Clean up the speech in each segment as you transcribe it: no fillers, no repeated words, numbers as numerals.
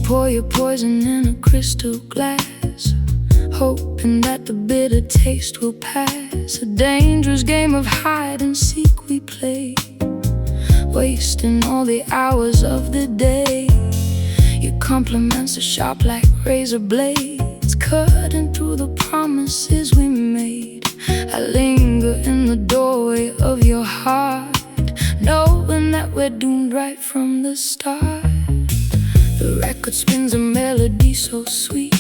Pour your poison in a crystal glass, hoping that the bitter taste will pass. A dangerous game of hide and seek we play, wasting all the hours of the day. Your compliments are sharp like razor blades, cutting through the promises we made. I linger in the doorway of your heart, knowing that we're doomed right from the start. The record spins a melody so sweet,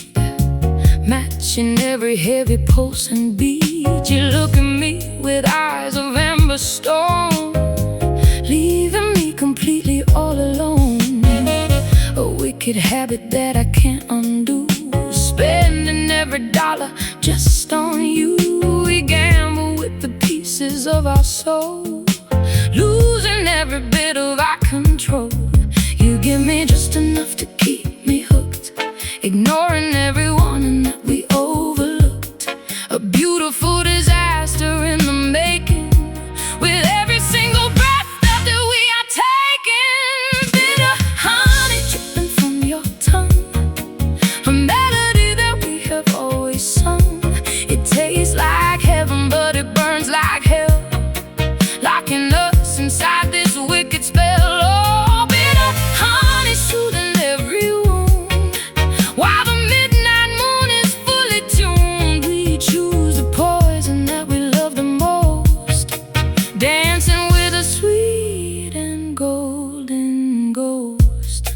matching every heavy pulse and beat. You look at me with eyes of amber stone, leaving me completely all alone. A wicked habit that I can't undo, spending every dollar just on you. We gamble with the pieces of our soul, losing every bit of our control. You give me just enough to keep me hooked, ignoring everyone and that we overlooked. A beautiful disaster in the making, with every single breath that we are taking. Bitter honey dripping from your tongue, a melody that we have always sung. It tastes like heaven, but it burns like hell, locking us inside this wicked spell. Oh, bitter honey soothing every wound, while the midnight moon is fully tuned. We choose the poison that we love the most, dancing with a sweet and golden ghost.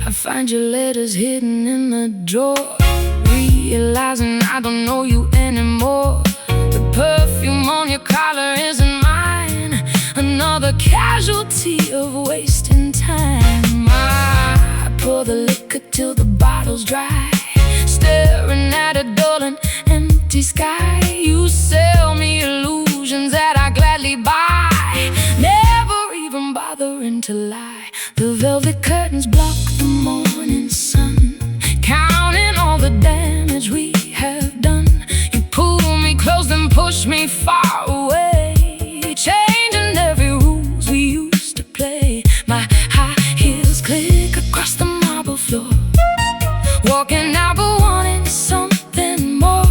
I find your letters hidden in the drawer, realizing I don't know you anymore. The perfume on your collar isn't mine, another casualty of wasting time. I pour the liquor till the bottle's dry, staring at a dull and empty sky. You sell me illusions that I gladly buy, never even bothering to lie. The velvet curtains block the morning sun, counting all the damage we have done. You pull me close then push me far away, changing every rules we used to play. My high heels click across the marble floor, walking out but wanting something more.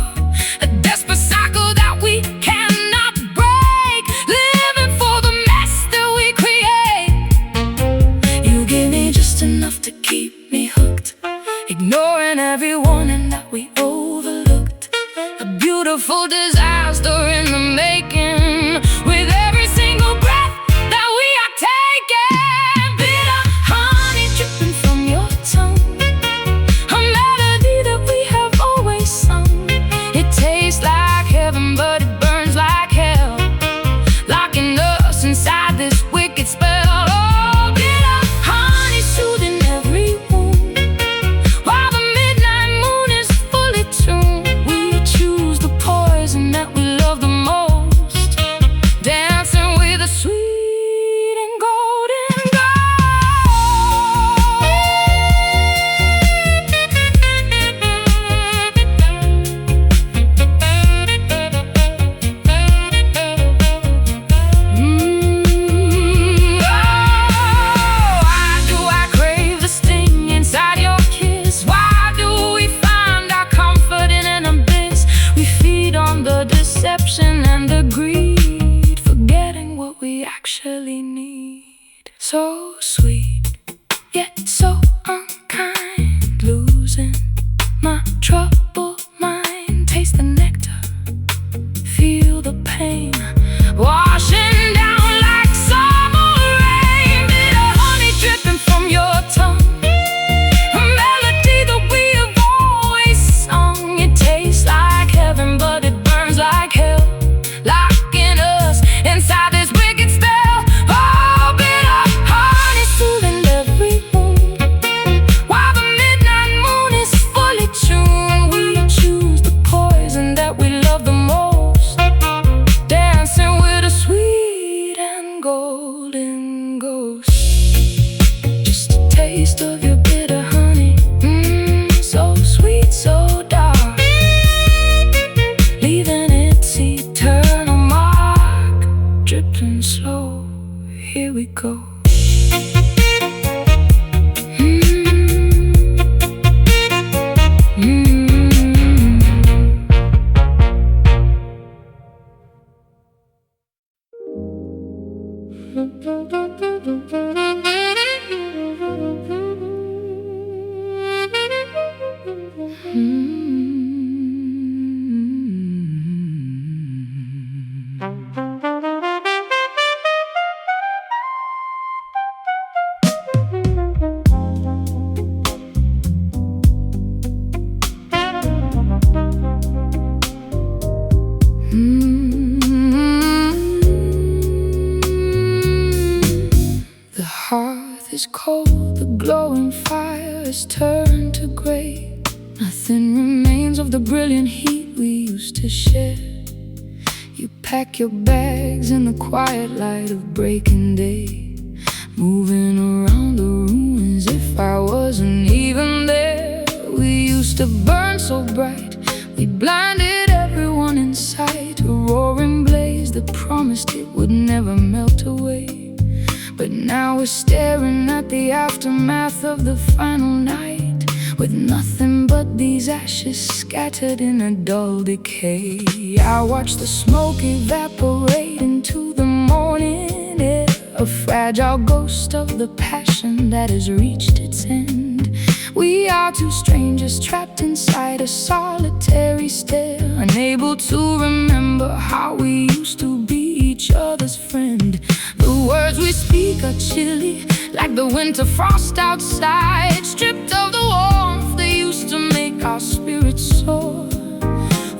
A desperate cycle that we cannot break, living for the mess that we create. You give me just enough to keep me hooked, ignoring everyone and that we overlooked. A beautiful disaster in the making, with every single breath that we are taking. Bitter honey dripping from your tongue, a melody that we have always sung. It tastes like heaven, but it burns like hell, locking us inside this wicked spell. Oh, bitter honey soothing every wound, while the midnight moon is fully tuned. We choose the poison that we love the most, dancing with a sweet and golden ghost. Oh, why do I crave the sting inside your kiss? Why do we find our comfort in an abyss? We feed on the deception and the greed, forgetting what we actually need. So sweet, yet so unkind, losing my troubled mind. Taste the nectar, feel the pain, washing down like summer rain. Bitter honey dripping from your tongue, a melody that we have always sung. It tastes like heaven, but it burns like hell, locking us inside this wicked spell. Oh, bitter slow, here we go. The hearth is cold, the glowing fire has turned to gray. Nothing remains of the brilliant heat we used to share. You pack your bags in the quiet light of breaking day, moving around the room as if I wasn't even there. We used to burn so bright, we blinded everyone in sight. A roaring blaze that promised it would never melt away. But now we're staring at the aftermath of the final night, with nothing but these ashes scattered in a dull decay. I watch the smoke evaporate into the morning air, a fragile ghost of the passion that has reached its end. We are two strangers trapped inside a solitary stare, unable to remember how we used to be each other's friend. The words we speak are chilly, like the winter frost outside, stripped of the warmth that used to make our spirits soar.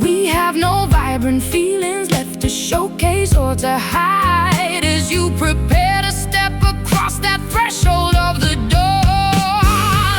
We have no vibrant feelings left to showcase or to hide, as you prepare to step across that threshold of the door.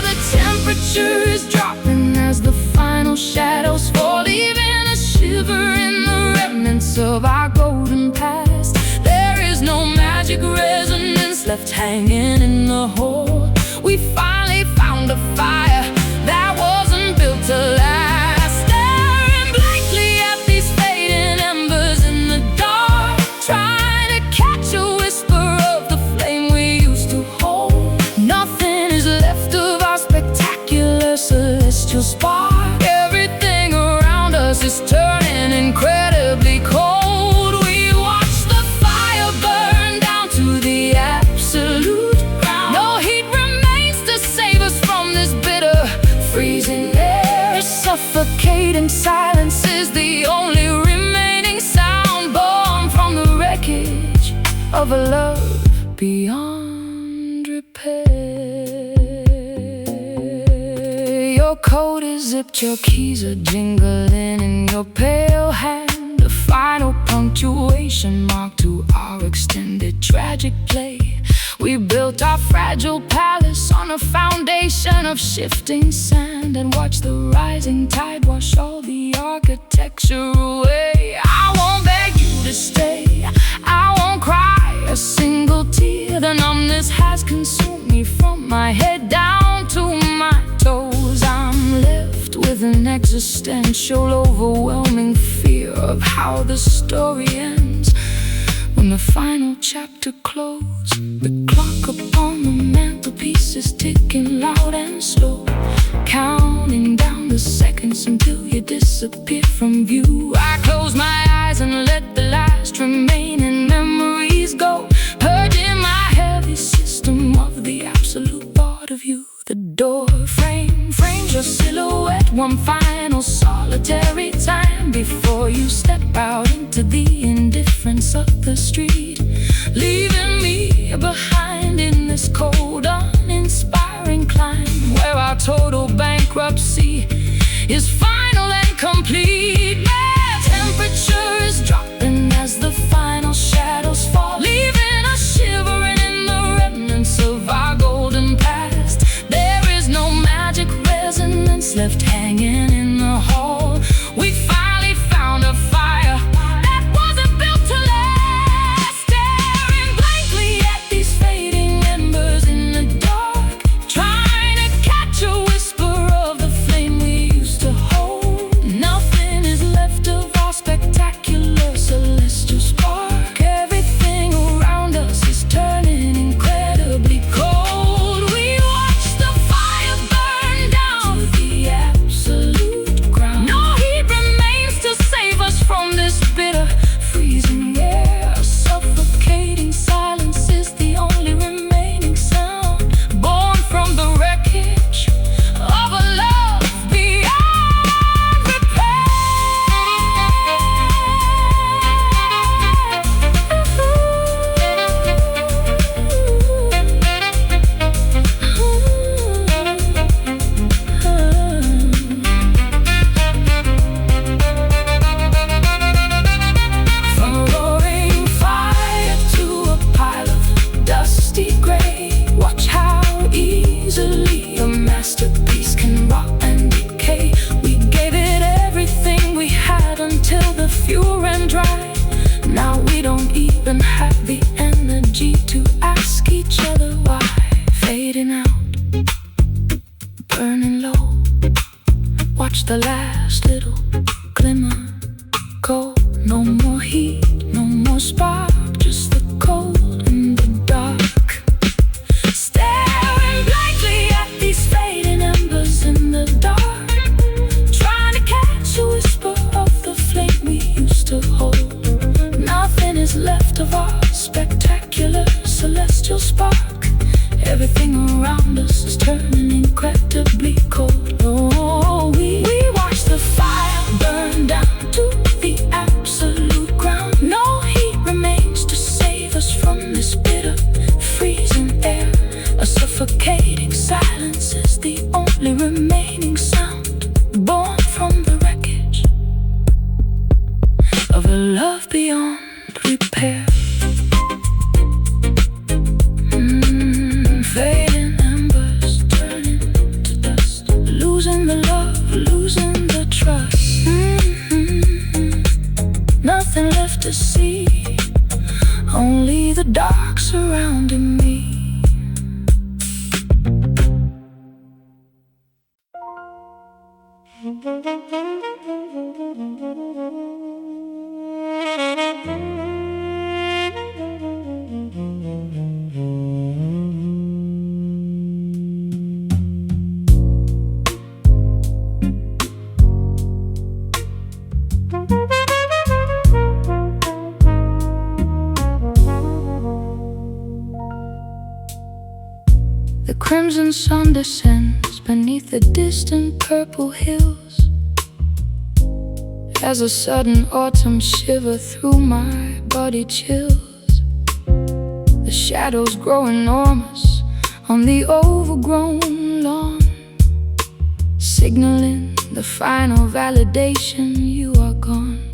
The temperature is dropping as the final shadows fall, leaving a shiver in the remnants of our golden past. There is no magic resonance left hanging in the hole. We finally found a fire that wasn't built to last. Staring blankly at these fading embers in the dark, trying to catch a whisper of the flame we used to hold. Nothing is left of our spectacular celestial spark. Everything around us is turning incredibly cold. We watch the fire burn down to the absolute ground. No heat remains to save us from this bitter, freezing air. Suffocating silence is the only remaining sound, born from the wreckage of a love beyond repair. Your coat is zipped, your keys are jingling in your pale hand, a final punctuation mark to our extended tragic play. We built our fragile palace on a foundation of shifting sand, and watched the rising tide wash all the architecture away. I won't beg you to stay, I won't cry a single tear. The numbness has consumed me from my head down to my toes. I'm left with an existential, overwhelming fear of how the story ends. When the final chapter closes, the clock upon the mantelpiece is ticking loud and slow, counting down the seconds until you disappear from view. I close my eyes and let the last remaining memories go, purging my heavy system of the absolute thought of you. The door frame frames your silhouette one final solitary time before you step out into the indifference of the street, leaving me behind in this cold, uninspiring climb, where our total bankruptcy is final and complete. The temperature is dropping as the final shadows fall, leaving us shivering in the remnants of our golden past. There is no magic resonance left hanging in the hall. We finally found a fire that wasn't built to last. Staring blankly at these fading embers in the dark, trying to catch a whisper of the flame we used to hold. the last little glimmer go. No more heat, no more spark, just the cold and the dark. Staring blankly at these fading embers in the dark, trying to catch a whisper of the flame we used to hold. Nothing is left of our spectacular celestial spark. Everything around us is turning incredibly cold. Oh, we watch the fire burn down to the absolute ground. No heat remains to save us from this bitter, freezing air. A suffocating silence is the only remaining sound, born from the wreckage of a love beyond repair. Fading embers turning to dust, losing the love, losing the trust. Nothing left to see, only the dark surrounding me. The crimson sun descends beneath the distant purple hills, as a sudden autumn shiver through my body chills. The shadows grow enormous on the overgrown lawn, signaling the final validation you are gone.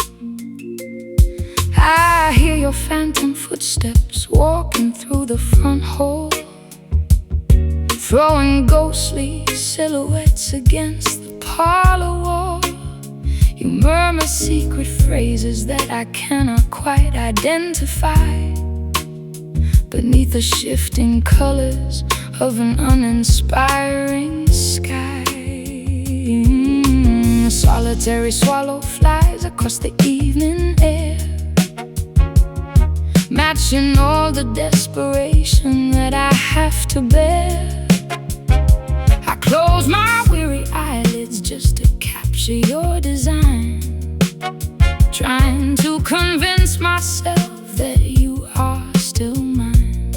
I hear your phantom footsteps walking through the front hall, throwing ghostly silhouettes against the parlor wall. You murmur secret phrases that I cannot quite identify beneath the shifting colors of an uninspiring sky. A solitary swallow flies across the evening air, matching all the desperation that I have to bear. I close my weary eyelids just to capture your design, trying to convince myself that you are still mine.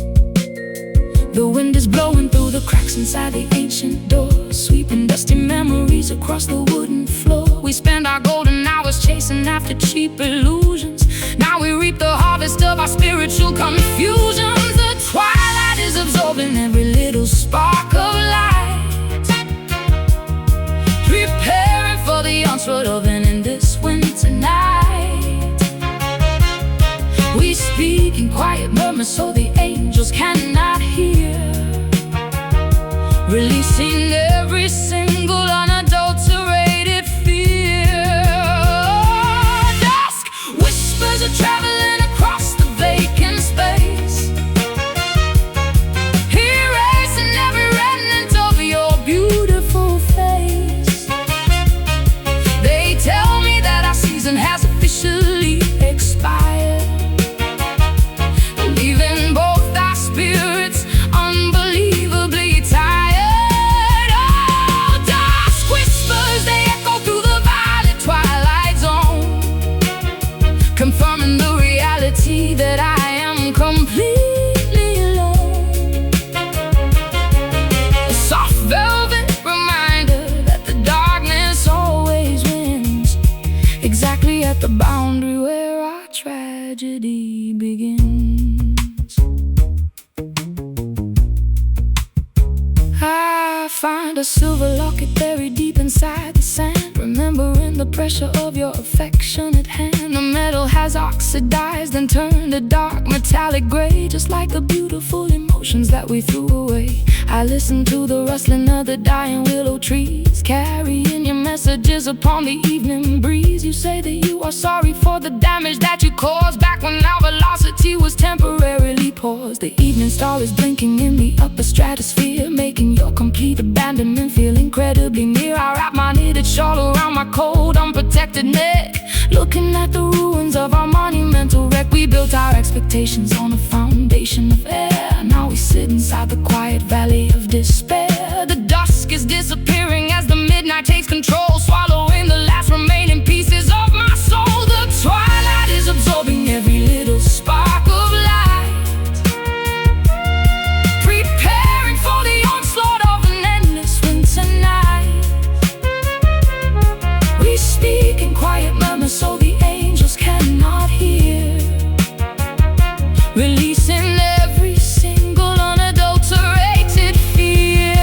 The wind is blowing through the cracks inside the ancient doors, sweeping dusty memories across the wooden floor. We spend our golden hours chasing after cheap illusions. Now we reap the harvest of our spiritual confusions. The twilight is absorbing every little spark of light, preparing for the onslaught of an endless winter night. We speak in quiet murmurs so the angels cannot hear, releasing every single unadulterated fear. Dusk whispers are traveling across the vacant space, erasing every remnant of your beautiful face. They tell me that our season has officially expired, leaving both our spirits unbelievably tired. Oh, dusk whispers, they echo through the violet twilight zone, confirming the reality that I am completely alone. A soft velvet reminder that the darkness always wins, exactly at the boundary where our tragedy begins. I find a silver locket buried deep inside the sand, remembering the pressure of your affectionate hand. The metal has oxidized and turned a dark metallic gray, just like the beautiful emotions that we threw away. I listen to the rustling of the dying willow trees, carrying your messages upon the evening breeze. You say that you are sorry for the damage that you caused back when our velocity was temporarily paused. yours. The evening star is blinking in the upper stratosphere, making your complete abandonment feel incredibly near. I wrap my knitted shawl around my cold, unprotected neck, looking at the ruins of our monumental wreck. We built our expectations on a foundation of air. Now we sit inside the quiet valley of despair. The dusk is disappearing as the midnight takes control, swallowing the last remaining pieces of my soul. The twilight is absorbing every little spark of light, preparing for the onslaught of an endless winter night. We speak in quiet murmurs so the angels cannot hear, releasing every single unadulterated fear.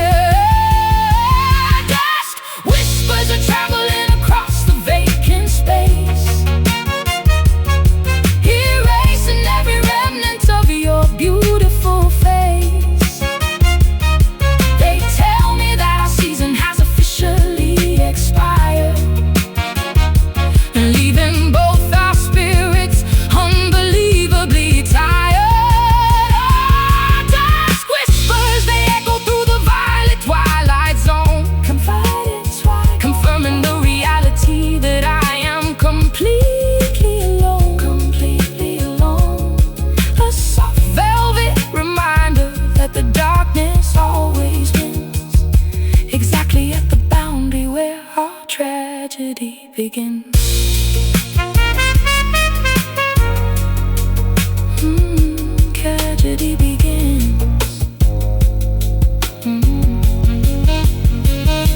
Dust whispers are traveling across the vacant space, erasing every remnant of your beautiful face. They tell me that our season has officially expired, leaving both our spirits unbelievably tired. Dusk whispers, they echo through the violet twilight zone, confirming the reality that I am completely alone, completely alone. A soft velvet reminder that the darkness always wins, exactly at the boundary where our tragedy begins. Tragedy begins.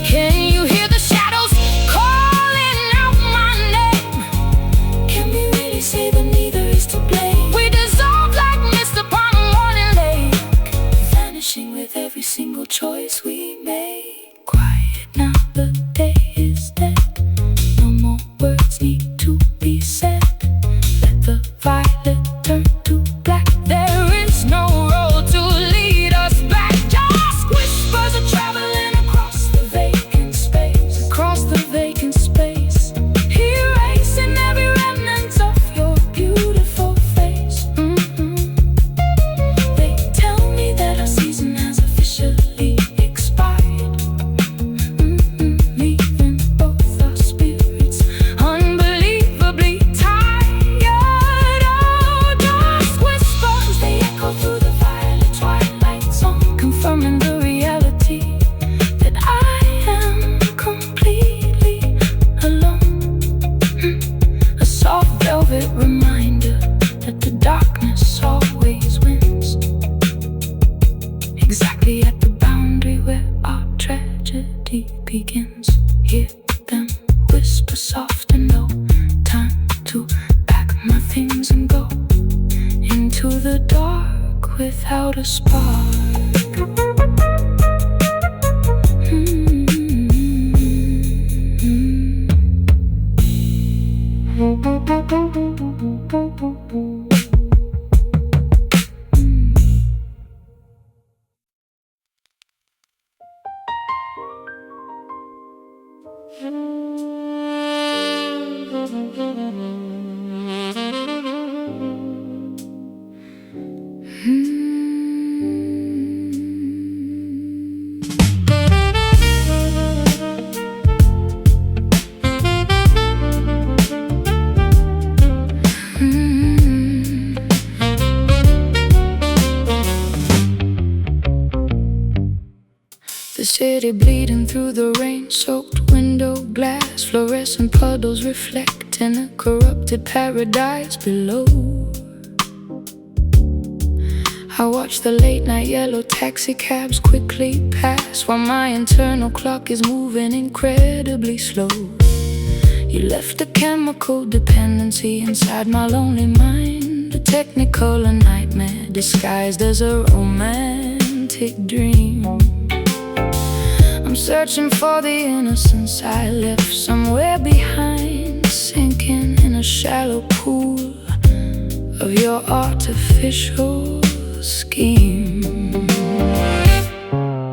Can you hear the shadows calling out my name? Can we really say that neither is to blame? We dissolve like mist upon a morning lake, vanishing with every single choice we make. Quiet now, the day is dead. No more words need to be said. Let the violet turn to black. There is no road to lead us back. Just whispers are traveling across the vacant space, across the vacant space, erasing every remnant of your beautiful face. They tell me that our season has officially expired, leaving both our spirits unbelievably tired. Oh, dusk whispers, they echo through the violet twilight zone, confirming the reality that I am completely alone. A soft velvet reminder that the darkness always wins, exactly at the boundary where our tragedy begins. Hear them whisper soft and low, time to pack my things and go into the dark without a spark. The city bleeding through the rain-soaked window glass, fluorescent puddles reflect in a corrupted paradise below. I watch the late-night yellow taxi cabs quickly pass, while my internal clock is moving incredibly slow. You left a chemical dependency inside my lonely mind, a technicolor nightmare disguised as a romantic dream. I'm searching for the innocence I left somewhere behind, sinking in a shallow pool of your artificial scheme.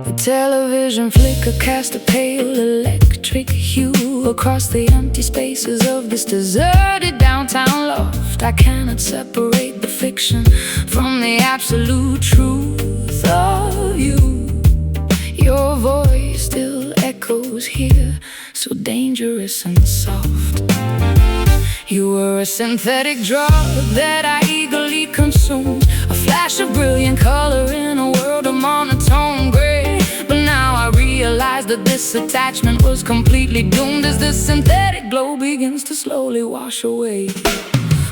The television flicker cast a pale electric electric hue across the empty spaces of this deserted downtown loft. I cannot separate the fiction from the absolute truth of you. Your voice still echoes here, so dangerous and soft. You were a synthetic drug that I eagerly consumed, a flash of brilliant color in a world of monotone gray. But now I realize that this attachment was completely doomed as the synthetic glow begins to slowly wash away.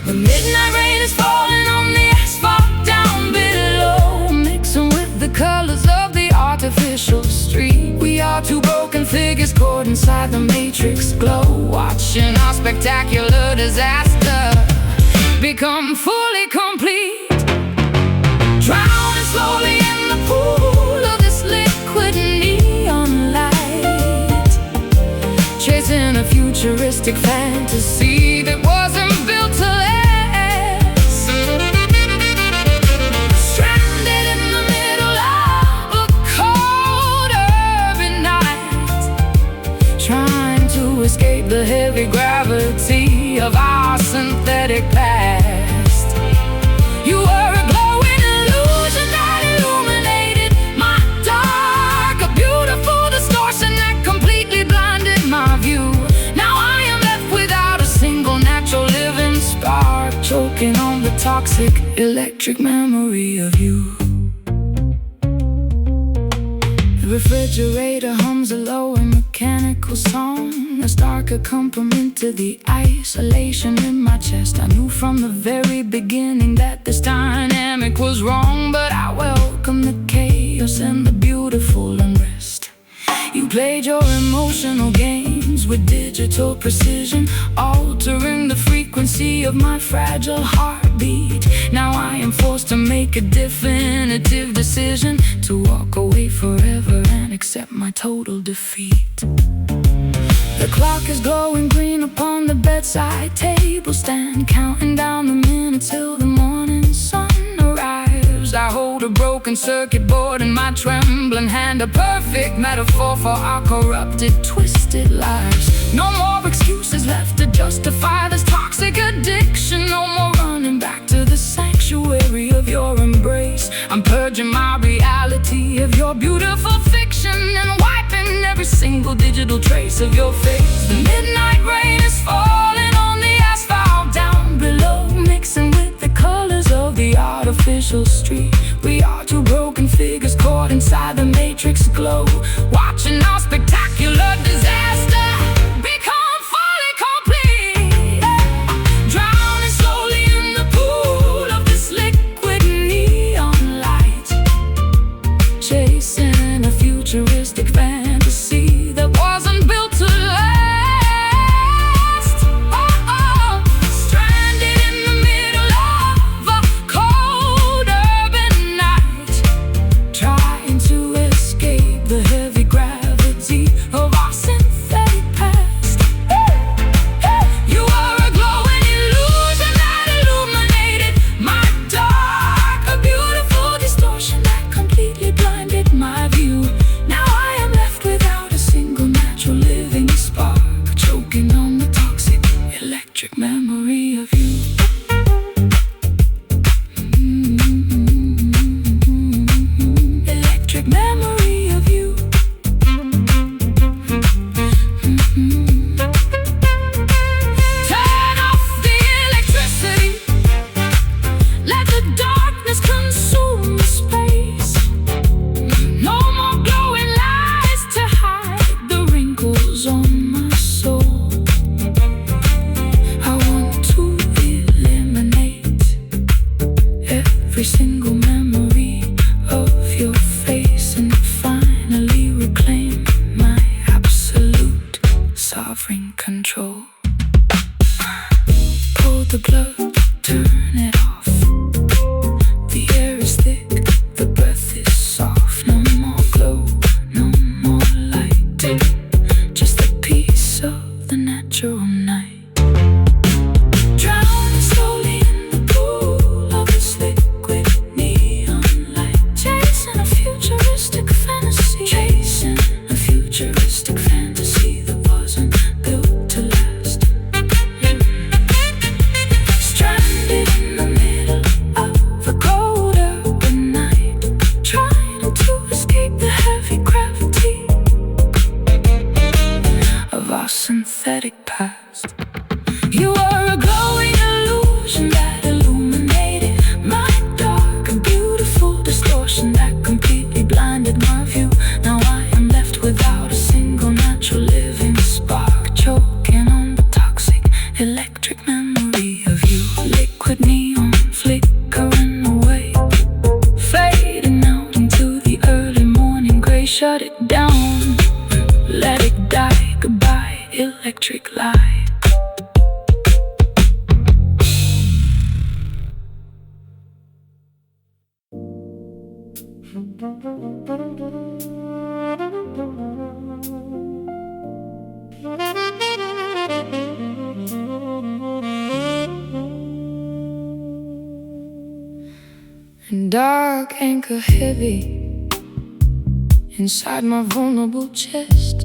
The midnight rain is falling on the asphalt down below, mixing with the colors of the artificial street. We are two broken figures caught inside the matrix glow, watching our spectacular disaster become fully complete. Drowning slowly in the pool of this liquid neon light, chasing a futuristic fantasy that wasn't built to last. Stranded in the middle of a cold urban night, trying to escape the heavy gravity of our synthetic past. You were a glowing illusion that illuminated my dark, a beautiful distortion that completely blinded my view. Now I am left without a single natural living spark, choking on the toxic electric memory of you. The refrigerator hums a low and mechanical song, a stark accompaniment to the isolation in my chest. I knew from the very beginning that this dynamic was wrong, but I welcome the chaos and the beautiful unrest. You played your emotional games with digital precision, altering the frequency of my fragile heartbeat. Now I am forced to make a definitive decision, to walk away forever and accept my total defeat. The clock is glowing green upon the bedside table stand, counting down the minutes till the morning sun arrives. I hold a broken circuit board in my trembling hand, a perfect metaphor for our corrupted, twisted lives. No more excuses left to justify this toxic addiction. No more running back to the sanctuary of your embrace. I'm purging my reality of your beautiful fiction and wiping every single digital trace of your face. The midnight rain is falling on the asphalt down below, mixing with the colors of the artificial street. We are two broken figures caught inside the matrix glow, watching our spectacular disaster become fully complete. Drowning slowly in the pool of this liquid neon light, chasing a futuristic fantasy that wasn't built to last. Stranded in the middle of a cold urban night, trying to escape the heavy gravity of our synthetic shut it down, let it die, goodbye, electric light. And dark anchor heavy inside my vulnerable chest,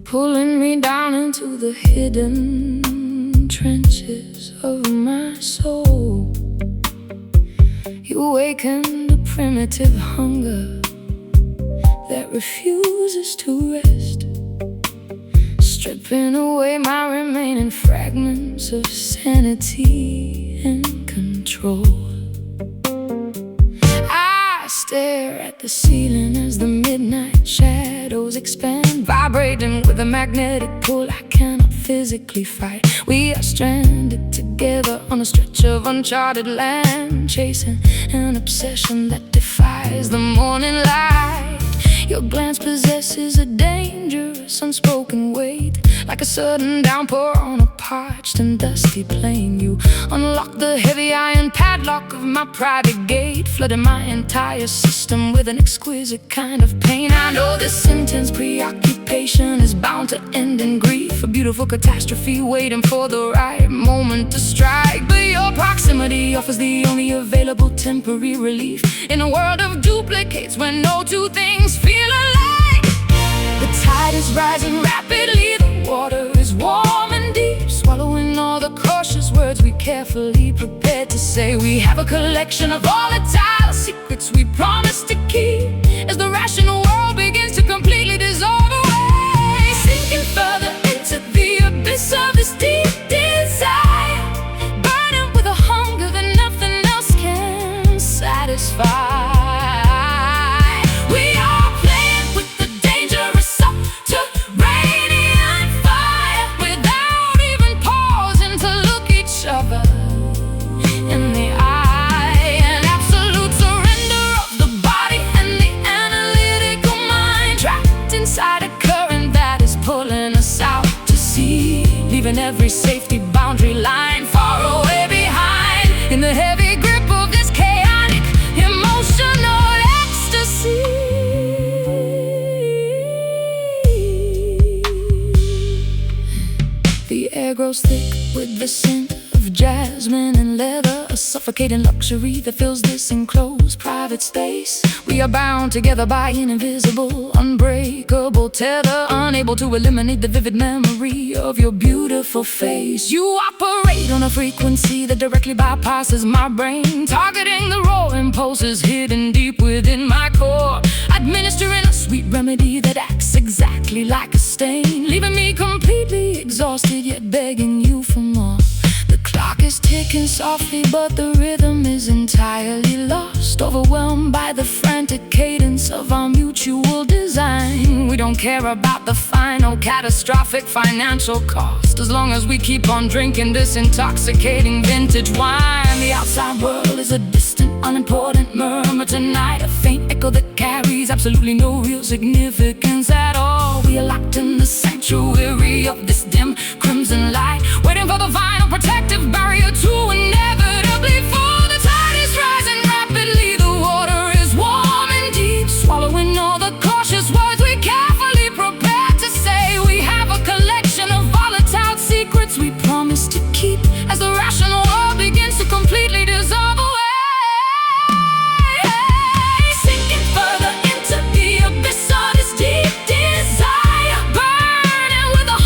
pulling me down into the hidden trenches of my soul. You awakened a primitive hunger that refuses to rest, stripping away my remaining fragments of sanity and control. I stare at the ceiling as the midnight shadows expand, vibrating with a magnetic pull I cannot physically fight. We are stranded together on a stretch of uncharted land, chasing an obsession that defies the morning light. Your glance possesses a dangerous unspoken weight, like a sudden downpour on a parched and dusty plain. You unlock the heavy iron padlock of my private gate, flooding my entire system with an exquisite kind of pain. I know this intense preoccupation is bound to end in grief, a beautiful catastrophe waiting for the right moment to strike. But your proximity offers the only available temporary relief in a world of duplicates where no two things feel alike. The tide is rising rapidly, the water is warm and deep, swallowing all the cautious words we carefully prepared to say. We have a collection of volatile secrets we promise to keep, as the rational world begins to completely dissolve away, sinking further into the abyss of this deep desire, burning with a hunger that nothing else can satisfy. Leaving every safety boundary line far away behind, in the heavy grip of this chaotic emotional ecstasy. The air grows thick with the scent of jasmine and leather, a suffocating luxury that fills this enclosed private space. We are bound together by an invisible, unbreakable tether, unable to eliminate the vivid memory of your beautiful face. You operate on a frequency that directly bypasses my brain, targeting the raw impulses hidden deep within my core, administering a sweet remedy that acts exactly like a stain, leaving me completely exhausted yet begging you for more. The clock is ticking softly, but the rhythm is entirely lost, overwhelmed by the frantic cadence of our mutual design. We don't care about the final catastrophic financial cost, as long as we keep on drinking this intoxicating vintage wine. The outside world is a distant, unimportant murmur tonight, a faint echo that carries absolutely no real significance at all. We are locked in the sanctuary of this dim crimson light, waiting for the final protective barrier to inevitably fall. The tide is rising rapidly, the water is warm and deep, swallowing all the cautious words we carefully prepared to say. We have a collection of volatile secrets we promise to keep, as the rational world begins to completely dissolve away. Further into the abyss of this deep desire, burning with a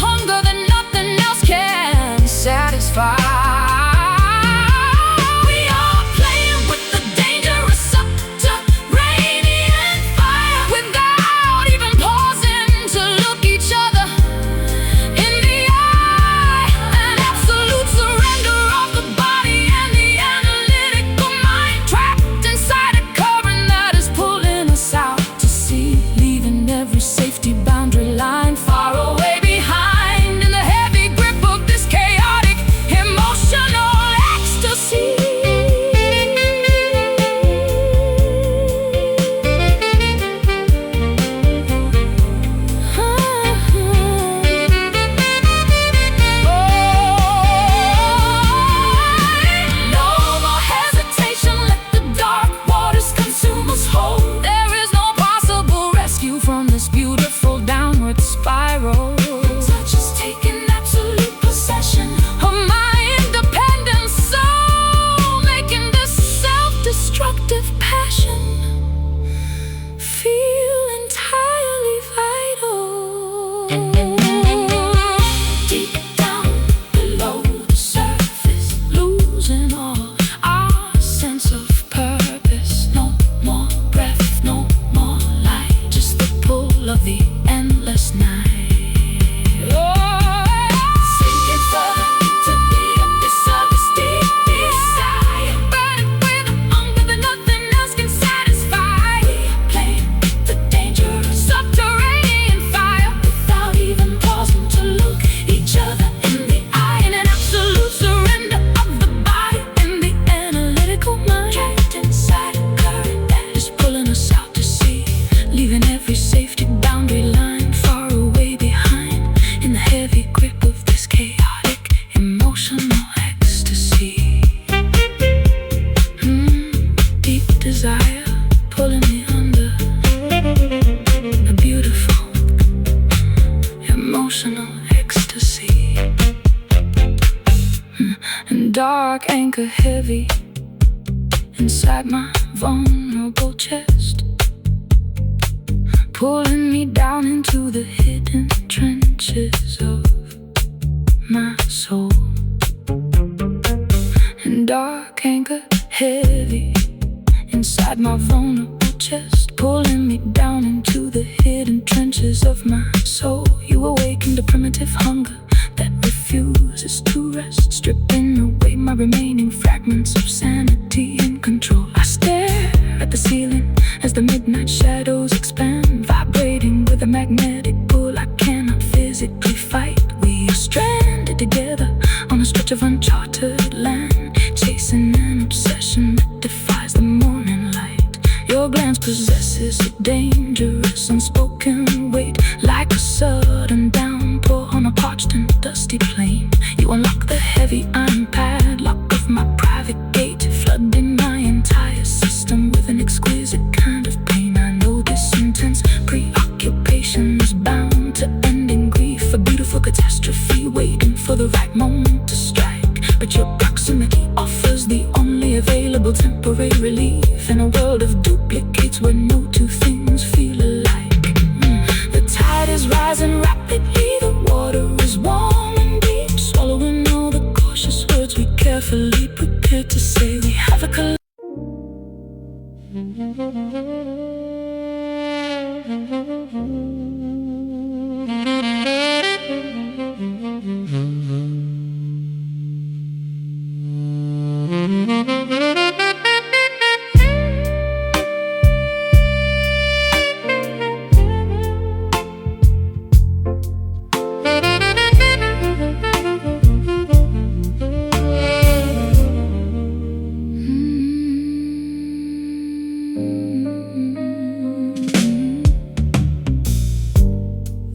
desire pulling me under. A beautiful, emotional ecstasy. And dark anchor heavy inside my vulnerable chest, pulling me down into the hidden trenches of my soul. And dark anchor heavy inside my vulnerable chest, pulling me down into the hidden trenches of my soul. You awakened a primitive hunger that refuses to rest, stripping away my remaining fragments of sanity and control. I stare at the ceiling as the midnight shadows expand, vibrating with a magnetic pull I cannot physically fight. We are stranded together on a stretch of uncharted land, chasing an obsession that defies the morning light. Your glance possesses a dangerous unspoken weight, like a sudden downpour on a parched and dusty plain. You unlock the heavy iron padlock of my private gate, flooding my entire system with an exquisite kind of pain. I know this intense preoccupation is bound to end in grief, a beautiful catastrophe waiting for the right moment to strike. But your proximity offers the only available temporary relief in a world of duplicates where no two things feel alike. The tide is rising rapidly, the water is warm and deep, swallowing all the cautious words we carefully prepared to say. We have a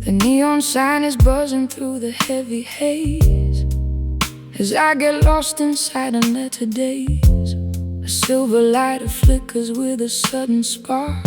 The neon sign is buzzing through the heavy haze as I get lost inside unlettered days. A silver lighter flickers with a sudden spark,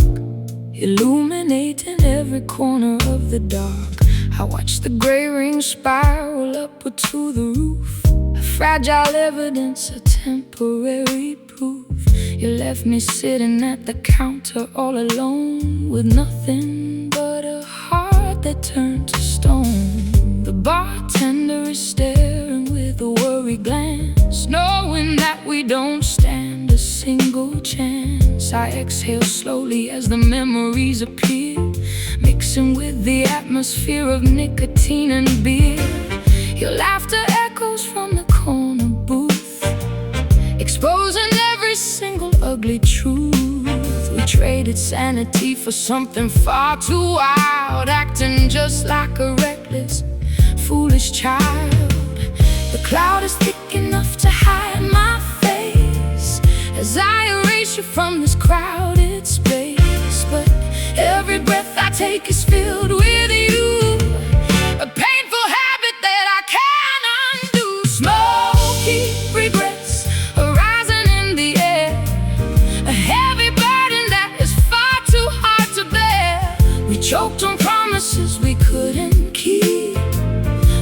illuminating every corner of the dark. I watch the gray ring spiral upward to the roof, a fragile evidence, a temporary proof. You left me sitting at the counter all alone, with nothing but a heart that turned to stone. The bartender is staring with a worried glance, knowing that we don't stand a single chance. I exhale slowly as the memories appear, mixing with the atmosphere of nicotine and beer. Your laughter echoes from the corner booth, exposing every single ugly truth. We traded sanity for something far too wild, acting just like a reckless, foolish child. The cloud is thick enough to hide my face as I erase you from this crowded space. But every breath I take is filled with you, a painful habit that I can't undo. Smoky regrets are rising in the air, a heavy burden that is far too hard to bear. We choked on promises we couldn't keep,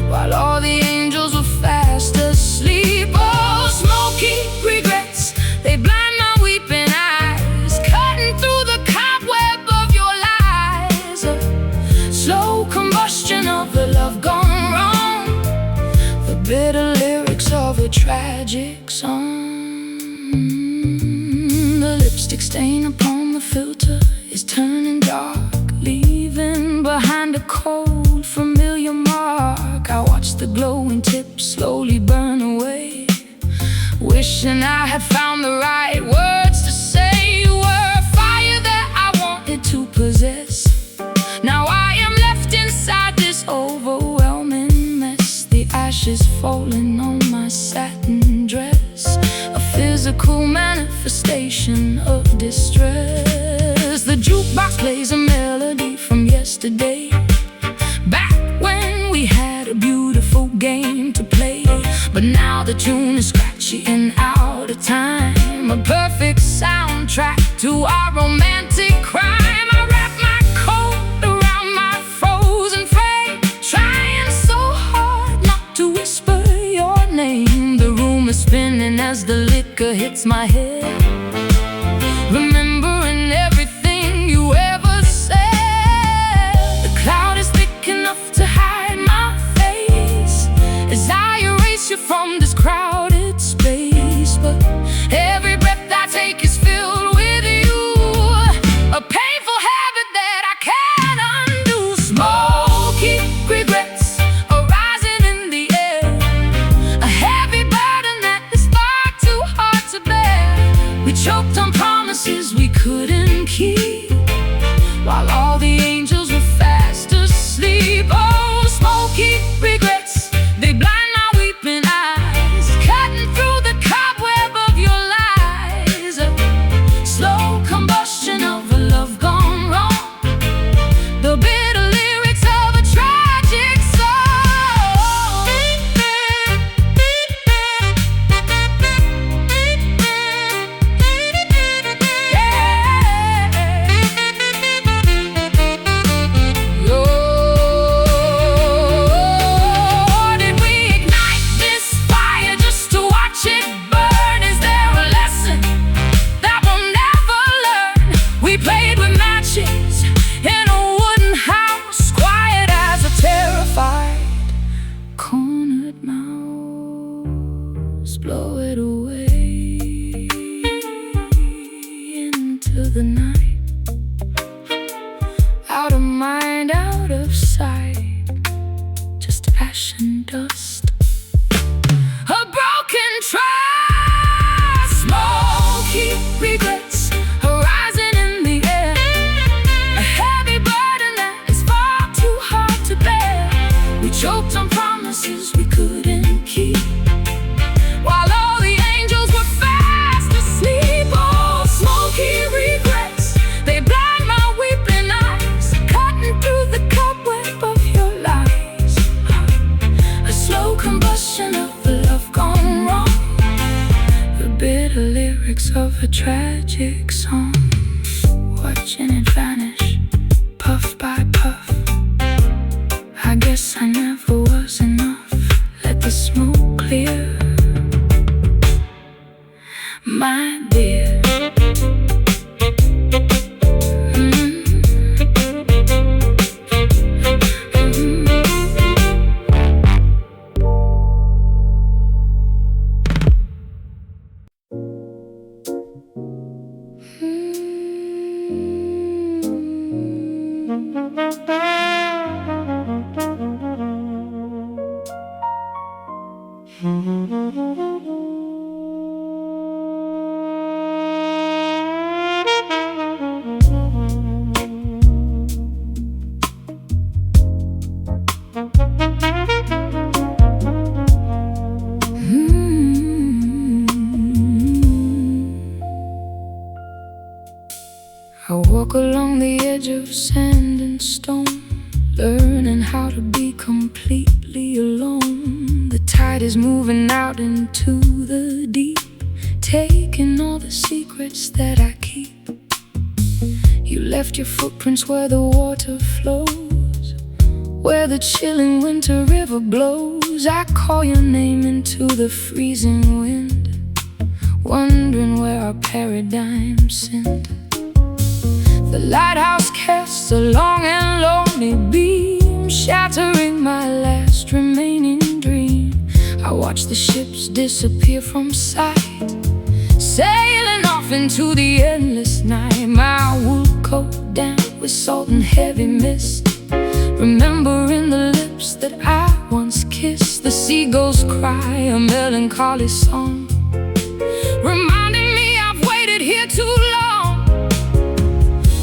while all the angels were fast asleep. Oh, smoky regrets, they blind my weeping eyes, cutting through the cobweb of your lies. A slow combustion of the love gone wrong, the bitter lyrics of a tragic song. The lipstick stain upon the filter is turning dark, leaving behind a cold, familiar mark. I watch the glowing tip slowly burn away, wishing I had found the right words to say. You were a fire that I wanted to possess. Now I am left inside this overwhelming mess, the ashes falling on my satin dress, a physical manifestation of distress. The jukebox plays a melody from yesterday, back when we had a beautiful game to play. But now the tune is scratchy and out of time, a perfect soundtrack to our romantic crime. I wrap my coat around my frozen frame, trying so hard not to whisper your name. The room is spinning as the liquor hits my head, remembering everything you ever said. The cloud is thick enough to hide my face as I erase you from this crowded space. But every breath I take is filled with you, a painful habit that I can't undo. Smoky regrets are rising in the air, a heavy burden that is far too hard to bear. We choked on promises we couldn't keep, while all the angels were fast asleep. Oh, smoky regrets, they blind my weeping eyes, cutting through the cobweb of your lies. A slow combustion of a love gone wrong, the bitter lyrics of a tragic song. Oh, did we ignite this fire just to watch it burn? Is there a lesson that we'll never learn? We played with matches in a wooden house, quiet as a terrified cornered mouse. Blow it away into the night, out of mind, out of sight, just ash and dust, a broken trust. Smoky regrets are rising in the air, a heavy burden that is far too hard to bear. We choked on promises we couldn't keep, while all the angels were fast asleep. Oh, smoky regrets, they blind my weeping eyes, cutting through the cobweb of your lies. A slow combustion of a love gone wrong, the bitter lyrics of a tragic song. Watching it vanish, puff by puff. I guess I never was enough. Let the smoke clear, my dear. I walk along the edge of sand and stone, learning how to be completely alone. The tide is moving out into the deep, taking all the secrets that I keep. You left your footprints where the water flows, where the chilling winter river blows. I call your name into the freezing wind, wondering where our paradigm sinned. The lighthouse casts a long and lonely beam, shattering my last remaining dream. I watch the ships disappear from sight, sailing off into the endless night. My wool coat damp with salt and heavy mist, remembering the lips that I once kissed. The seagulls cry a melancholy song, reminding me I've waited here too long.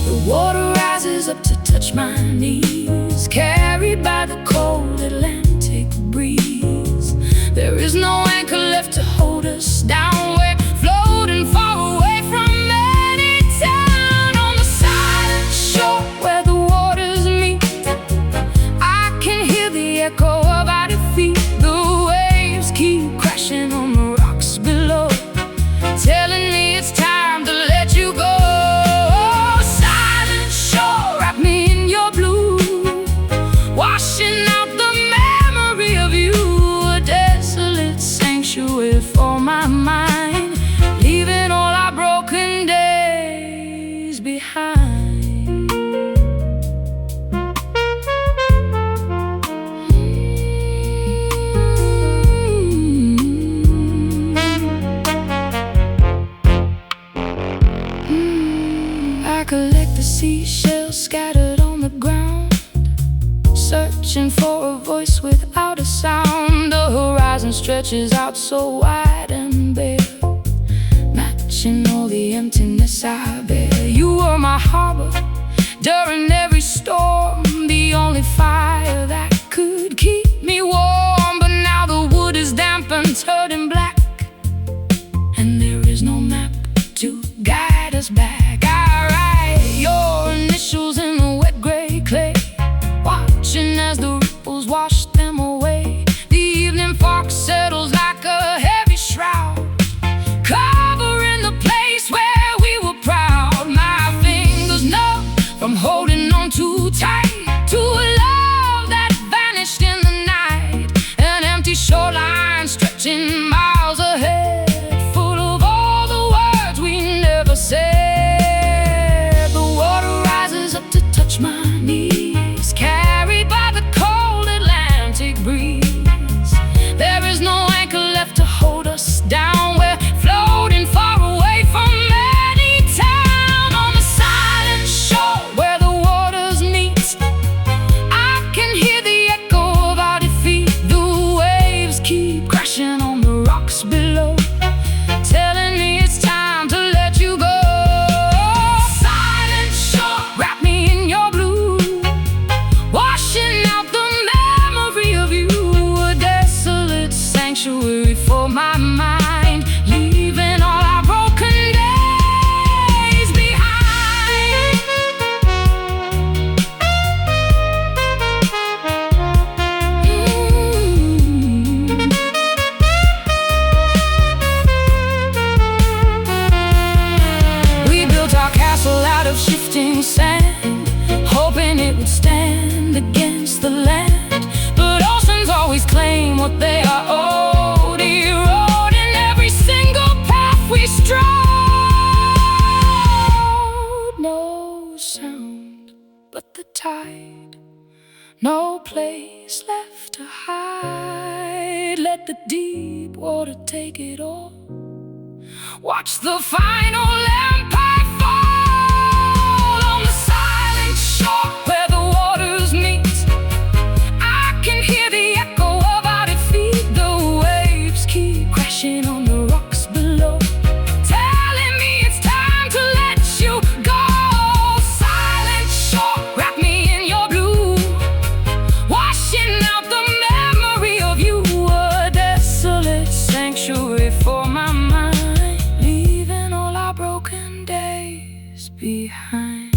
The water rises up to touch my knees, carried by the cold Atlantic breeze. There is no anchor left to hold us down. We're floating far away from any town. On the silent shore where the waters meet, I can hear the echo of our defeat. The waves keep crashing on the rocks below, telling me it's time to let you go. behind. I collect the seashells scattered on the ground, searching for a voice without a sound. The horizon stretches out so wide and bare, matching all the emptiness I bear. You were my harbor during every storm, the only fire that could keep me warm. But now the wood is damp and turning black, and there is no map to guide us back. I write your initials in the wet gray clay, watching as the ripples wash them away. The evening fog settles like a heavy shroud, covering the place where we were proud. My fingers numb from holding on too tight to a love that vanished in the night. An empty shoreline stretching miles ahead, full of all the words we never said. The water rises up to touch my knees, carried by the cold Atlantic breeze. There is no anchor left to hold us down. We're floating far away from any town, on the silent shore where the waters meet. I can hear the echo of our defeat. The waves keep crashing on the rocks below, telling me it's time to let you go. Silent shore, wrap me in your blue, washing out the memory of you. A desolate sanctuary for my mind, leaving all our broken days behind. We built our castle out of shifting sand, hoping it would stand against the land. But oceans always claim what they are owed, eroding every single path we strode. No sound but the tide, no place left to hide. Let the deep water take it all, watch the final empire fall. On the silent shore where the waters meet, I can hear the echo of our defeat. The waves keep crashing on the rocks below, telling me it's time to let you go. Silent shore, wrap me in your blue, washing out the memory of you. A desolate sanctuary for my mind, leaving all our broken days behind.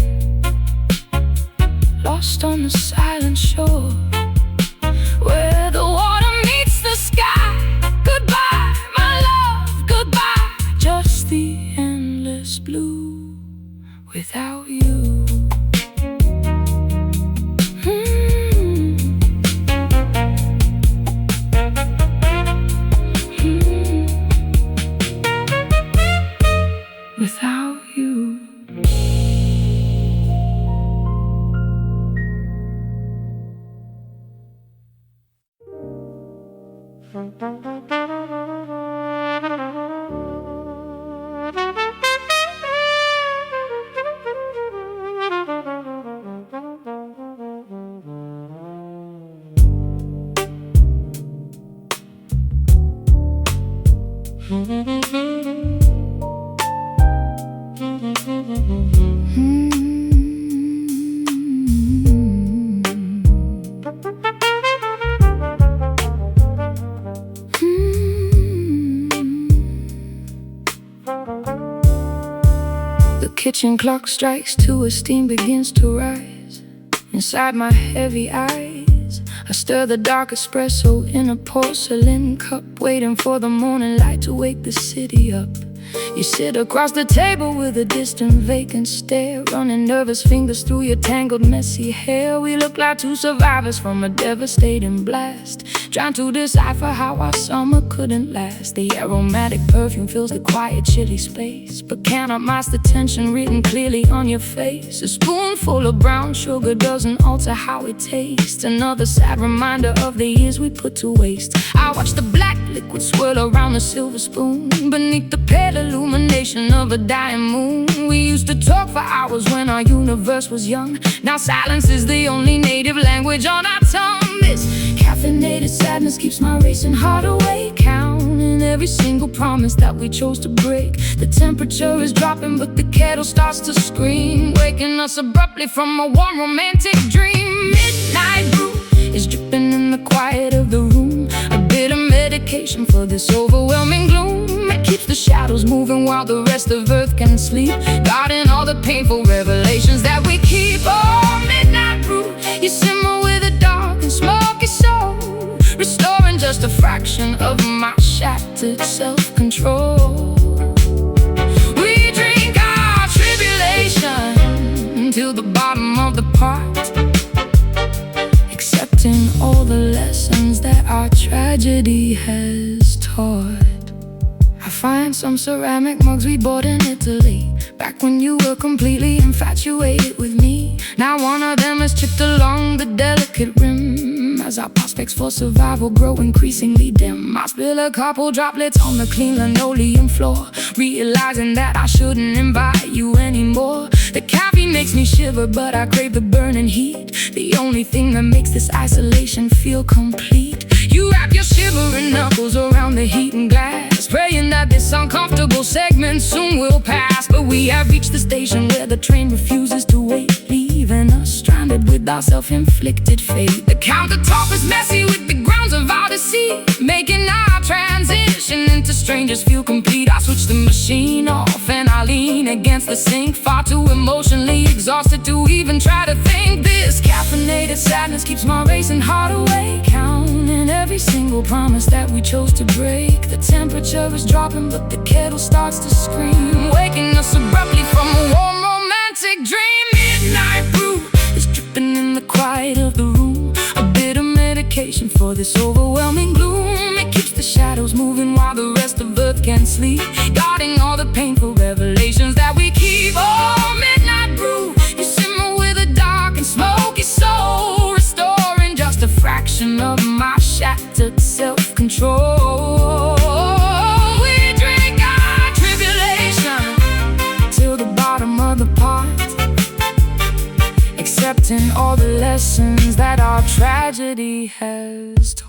Lost on the silent shore where the water meets the sky. Goodbye, my love, goodbye. Just the endless blue without you. Without you. The kitchen clock strikes 2 as steam begins to rise inside my heavy eyes. I stir the dark espresso in a porcelain cup, waiting for the morning light to wake the city up. You sit across the table with a distant vacant stare, running nervous fingers through your tangled messy hair. We look like two survivors from a devastating blast, trying to decipher how our summer couldn't last. The aromatic perfume fills the quiet chilly space, but cannot mask the tension written clearly on your face. A spoonful of brown sugar doesn't alter how it tastes, another sad reminder of the years we put to waste. I watch the black liquid swirl around the silver spoon, beneath the pale illumination of a dying moon. We used to talk for hours when our universe was young. Now silence is the only native language on our tongue. This caffeinated sadness keeps my racing heart awake, counting every single promise that we chose to break. The temperature is dropping, but the kettle starts to scream, waking us abruptly from a warm romantic dream. Midnight brew is dripping in the quiet of the room, a bit of medication for this overwhelming gloom. It keeps the shadows moving while the rest of earth can sleep, guarding all the painful revelations that we keep. Oh, midnight brew, you simmer with a dark and smoky soul, restoring just a fraction of my shattered self-control. We drink our tribulation till the bottom of the pot, accepting all the lessons that our tragedy has taught. I find some ceramic mugs we bought in Italy, back when you were completely infatuated with me. Now one of them is chipped along the delicate rim, as our prospects for survival grow increasingly dim. I spill a couple droplets on the clean linoleum floor, realizing that I shouldn't invite you anymore. The caffeine makes me shiver, but I crave the burning heat, the only thing that makes this isolation feel complete. You wrap your shivering knuckles around the heating glass, praying that this uncomfortable segment soon will pass. But we have reached the station where the train refuses to wait, leaving us stranded with our self-inflicted fate. The countertop is messy with the grounds of our deceit, making our transition into strangers feel complete. I switch the machine off and I lean against the sink, far too emotionally exhausted to even try to think. This caffeinated sadness keeps my racing heart awake, counting every single promise that we chose to break. The temperature is dropping, but the kettle starts to scream, waking us abruptly from a warm romantic dream. Midnight brew is dripping in the quiet of the room, a bit of medication for this overwhelming gloom. It keeps the shadows moving while the rest of earth can sleep, guarding all the painful revelations that we keep. Oh, midnight brew, you simmer with a dark and smoky soul, restoring just a fraction of my shattered self-control. We drink our tribulation till the bottom of the pot, accepting all the lessons that our tragedy has taught.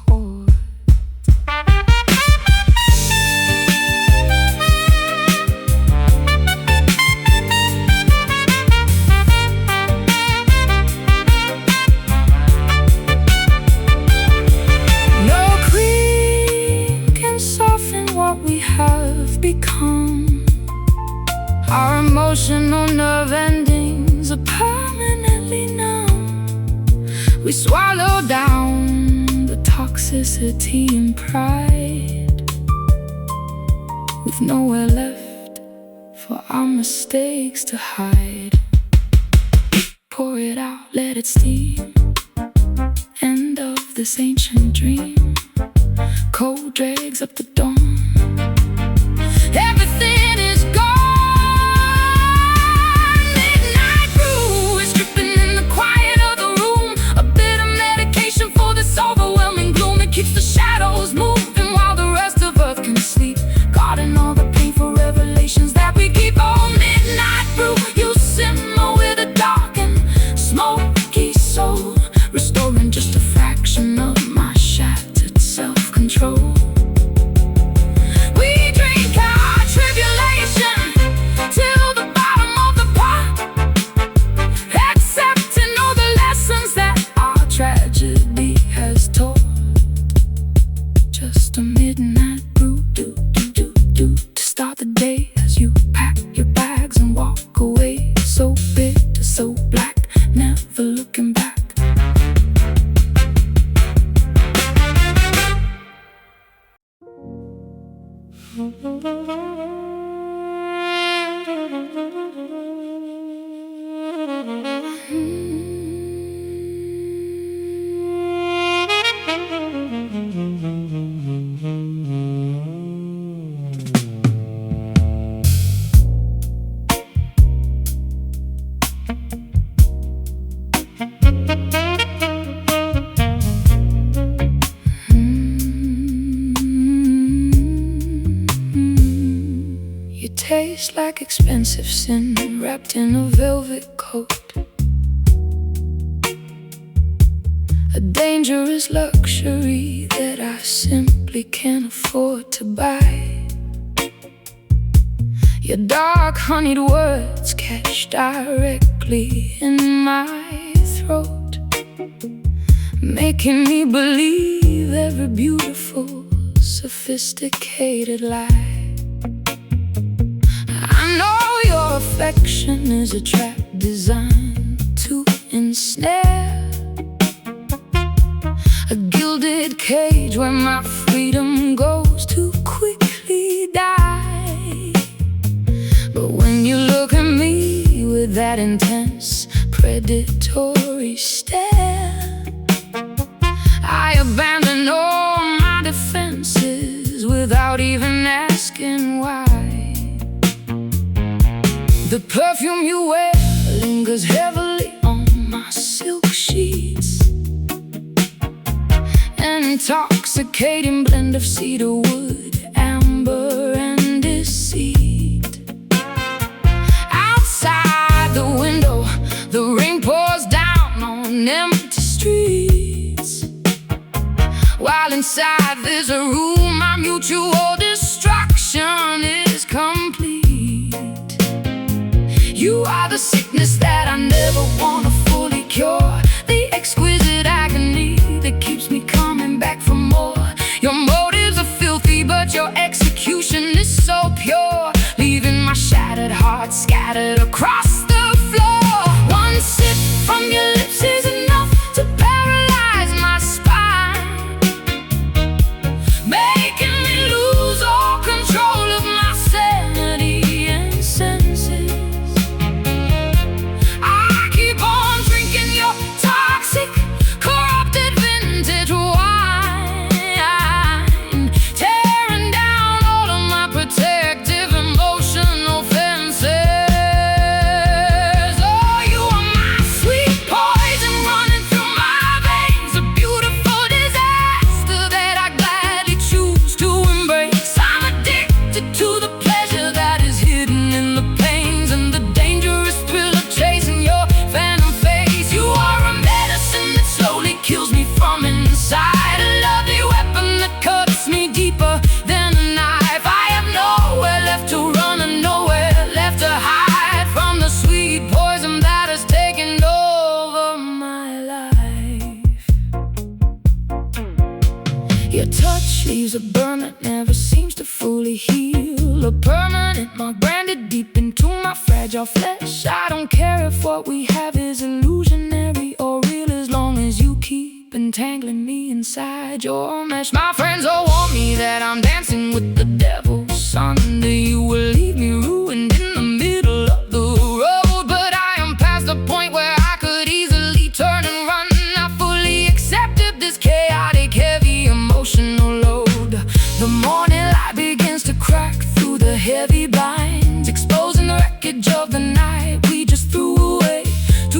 Become our emotional nerve endings are permanently numb. We swallow down the toxicity and pride, with nowhere left for our mistakes to hide. Pour it out, let it steam, end of this ancient dream. Cold dregs up the dawn, everything is gone. Midnight brew is dripping in the quiet of the room, a bit of medication for this overwhelming gloom. It keeps the shadows moving while the rest of earth can sleep, guarding all the painful revelations that we keep. Oh, midnight brew, you simmer with a dark and smoky soul, restoring just a fraction of my shattered self-control. like expensive sin wrapped in a velvet coat. A dangerous luxury that I simply can't afford to buy. Your dark honeyed words catch directly in my throat, making me believe every beautiful, sophisticated lie. I know your affection is a trap designed to ensnare, a gilded cage where my freedom goes to quickly die. But when you look at me with that intense, predatory stare, I abandon all my defenses without even asking why. The perfume you wear lingers heavily on my silk sheets, an intoxicating blend of cedar wood, amber, and deceit. Outside the window, the rain pours down on empty streets, while inside there's a room our mutual destruction is complete. You are the sickness that I never want to fully cure, the exquisite agony that keeps me coming back for more. Your motives are filthy, but your execution is so pure, leaving my shattered heart scattered across the floor. One sip from your lips is enough to paralyze my spine, making me lose all control of my sanity and senses. I keep on drinking your toxic, corrupted vintage wine, tearing down all of my protective emotional fences. Oh, you are my sweet poison running through my veins, a beautiful disaster that I gladly choose to embrace. I'm addicted to the pleasure that is hidden in the pains and the dangerous thrill of chasing your phantom face. You are a medicine that slowly kills me from inside, a lovely weapon that cuts me deeper than a knife. I have nowhere left to run and nowhere left to hide from the sweet poison that has taken over my life. Your touch leaves a burn that never seems to fully heal, a permanent mark branded deep into my fragile flesh. I don't care if what we have is illusionary or real, as long as you keep entangling me inside your mesh. My friends all warn me that I'm dancing with the devil. Someday you will leave me ruined in the middle of the road, but I am past the point where I could easily turn and run. I fully accepted this chaotic, heavy emotional load. The morning light begins to crack through the heavy blinds, exposing the wreckage of the night we just threw away. To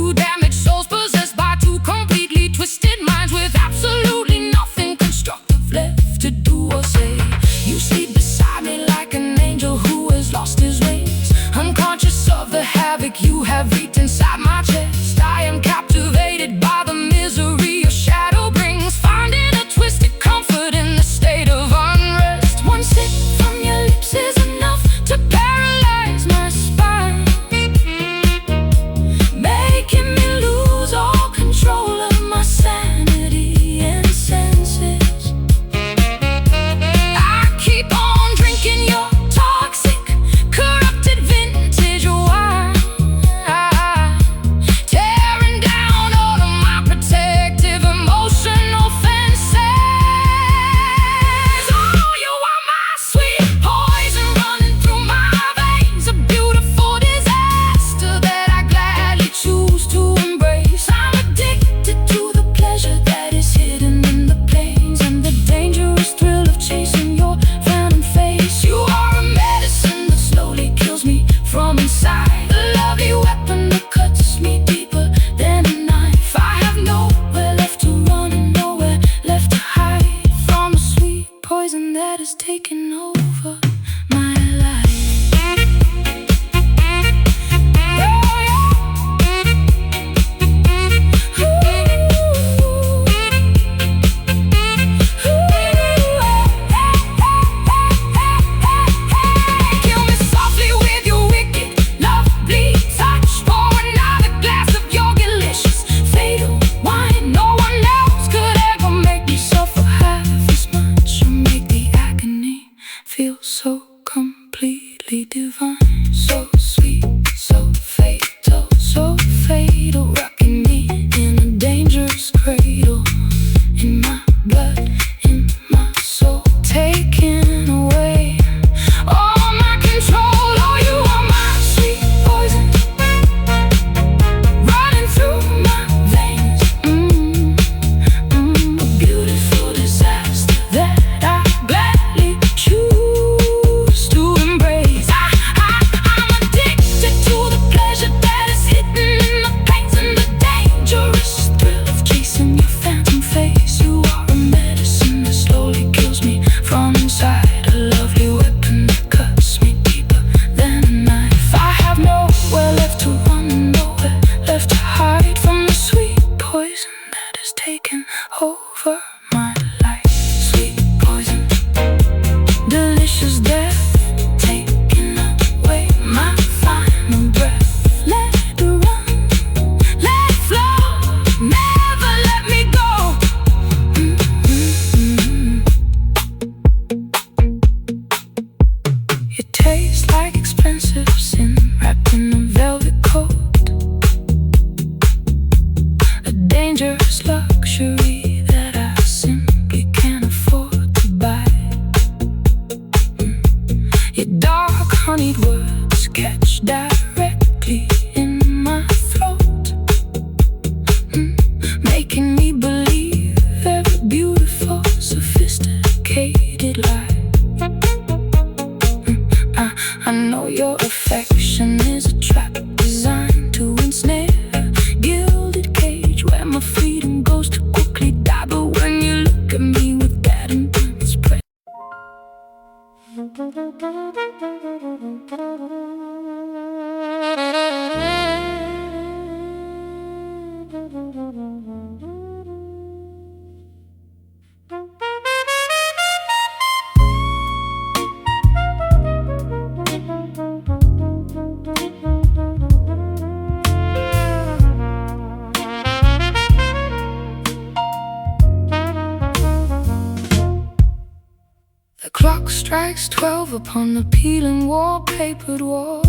Strikes 12 upon the peeling wallpapered wall.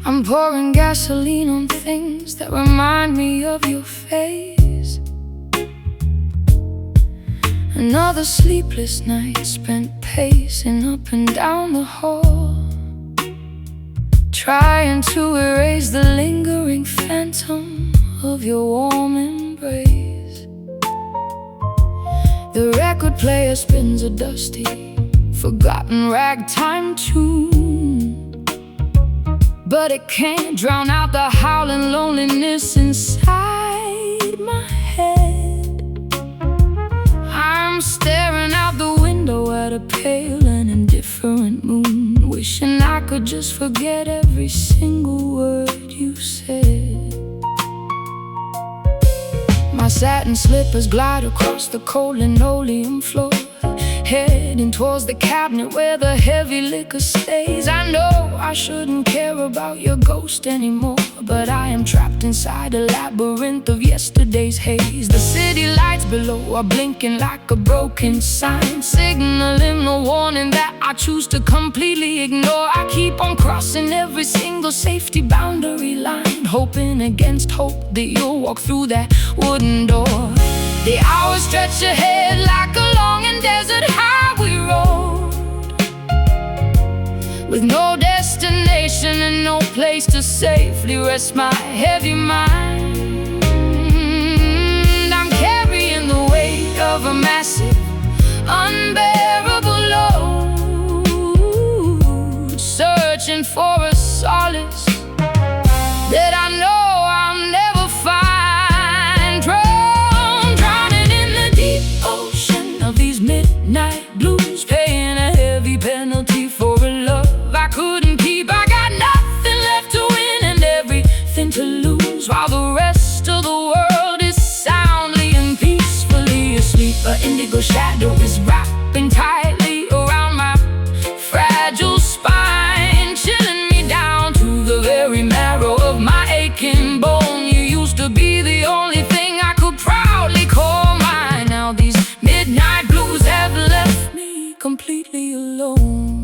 I'm pouring gasoline on things that remind me of your face. Another sleepless night spent pacing up and down the hall, trying to erase the lingering phantom of your warm embrace. The record player spins a dusty, forgotten ragtime tune, but it can't drown out the howling loneliness inside my head. I'm staring out the window at a pale and indifferent moon, wishing I could just forget every single word you said. My satin slippers glide across the cold linoleum floor, heading towards the cabinet where the heavy liquor stays. I know I shouldn't care about your ghost anymore, but I am trapped inside a labyrinth of yesterday's haze. The city lights below are blinking like a broken sign, signaling the warning that I choose to completely ignore. I keep on crossing every single safety boundary line, hoping against hope that you'll walk through that wooden door. The hours stretch ahead like a long and desert highway road, with no destination and no place to safely rest my heavy mind. I'm carrying the weight of a massive, unbearable load, searching for a solace that I know I'll never find. Drowning in the deep ocean of these midnight blues, paying a heavy penalty for a love I couldn't keep. I got nothing left to win and everything to lose, while the rest of the world is soundly and peacefully asleep. An indigo shadow is wrapping tightly around my fragile spine, chilling me down to the very marrow of my aching bone. You used to be the only thing I could proudly call mine. Now these midnight blues have left me completely alone.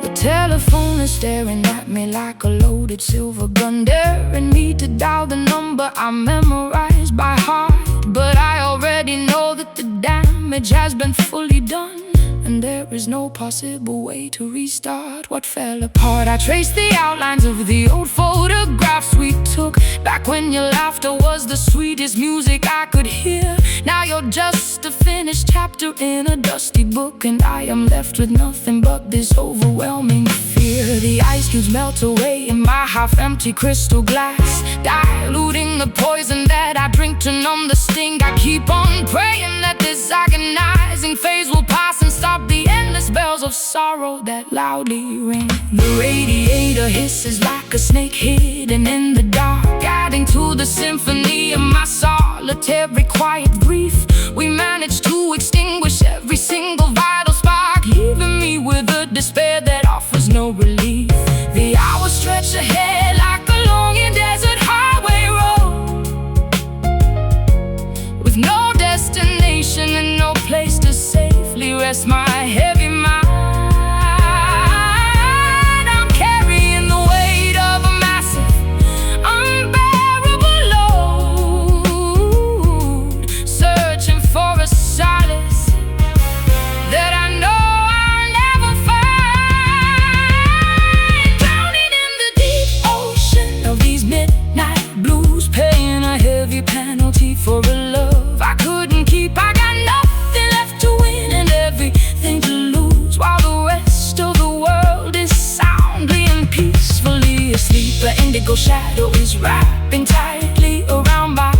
The telephone is staring at me like a loaded silver gun, daring me to dial the number I memorized by heart. But I already know that the damage has been fully done, and there is no possible way to restart what fell apart. I traced the outlines of the old photographs we took back when your laughter was the sweetest music I could hear. Now you're just a finished chapter in a dusty book, and I am left with nothing but this overwhelming fear. The ice cubes melt away in my half-empty crystal glass, diluting the poison that I drink to numb the sting. I keep on praying that this agonizing phase will pass and stop the endless bells of sorrow that loudly ring. The radiator hisses like a snake hidden in the dark, adding to the symphony of my solitary quiet grief. We managed to extinguish every single vital spark, leaving me with a despair that offers no relief. The hours stretch ahead like a long and desert highway road, with no destination and no place to safely rest my heavy mind. I'm carrying the weight of a massive, unbearable load, searching for a solace that I know I'll never find. Drowning in the deep ocean of these midnight blues, paying a heavy penalty for a love I couldn't keep. I got nothing left to win and everything to lose, while the rest of the world is soundly and peacefully asleep. An indigo shadow is wrapping tightly around my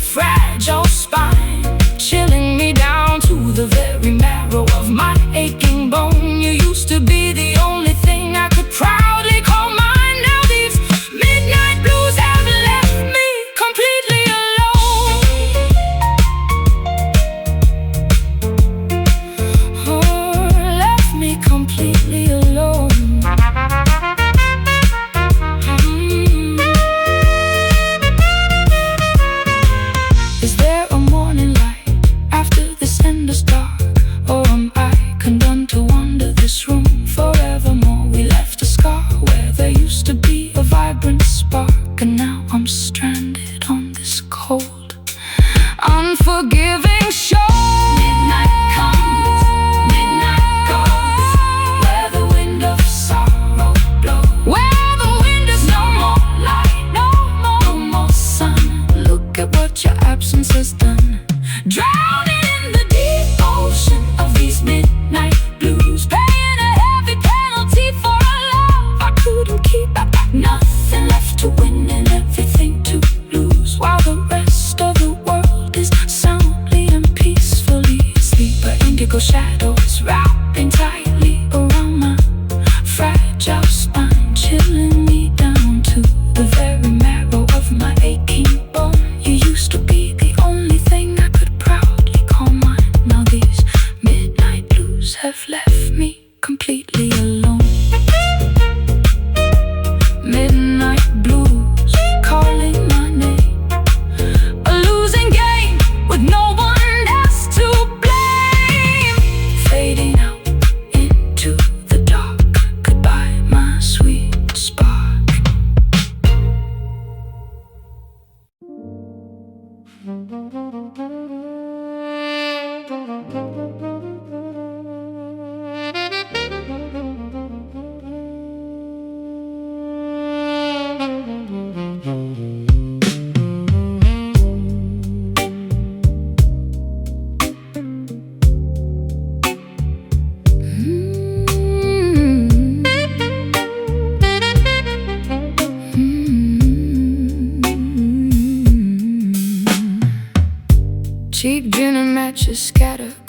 fragile spine, chilling me down to the very marrow of my aching bone. You used to be the only thing I could proudly call mine. Now these midnight blues have left me completely alone. Oh, left me completely alone.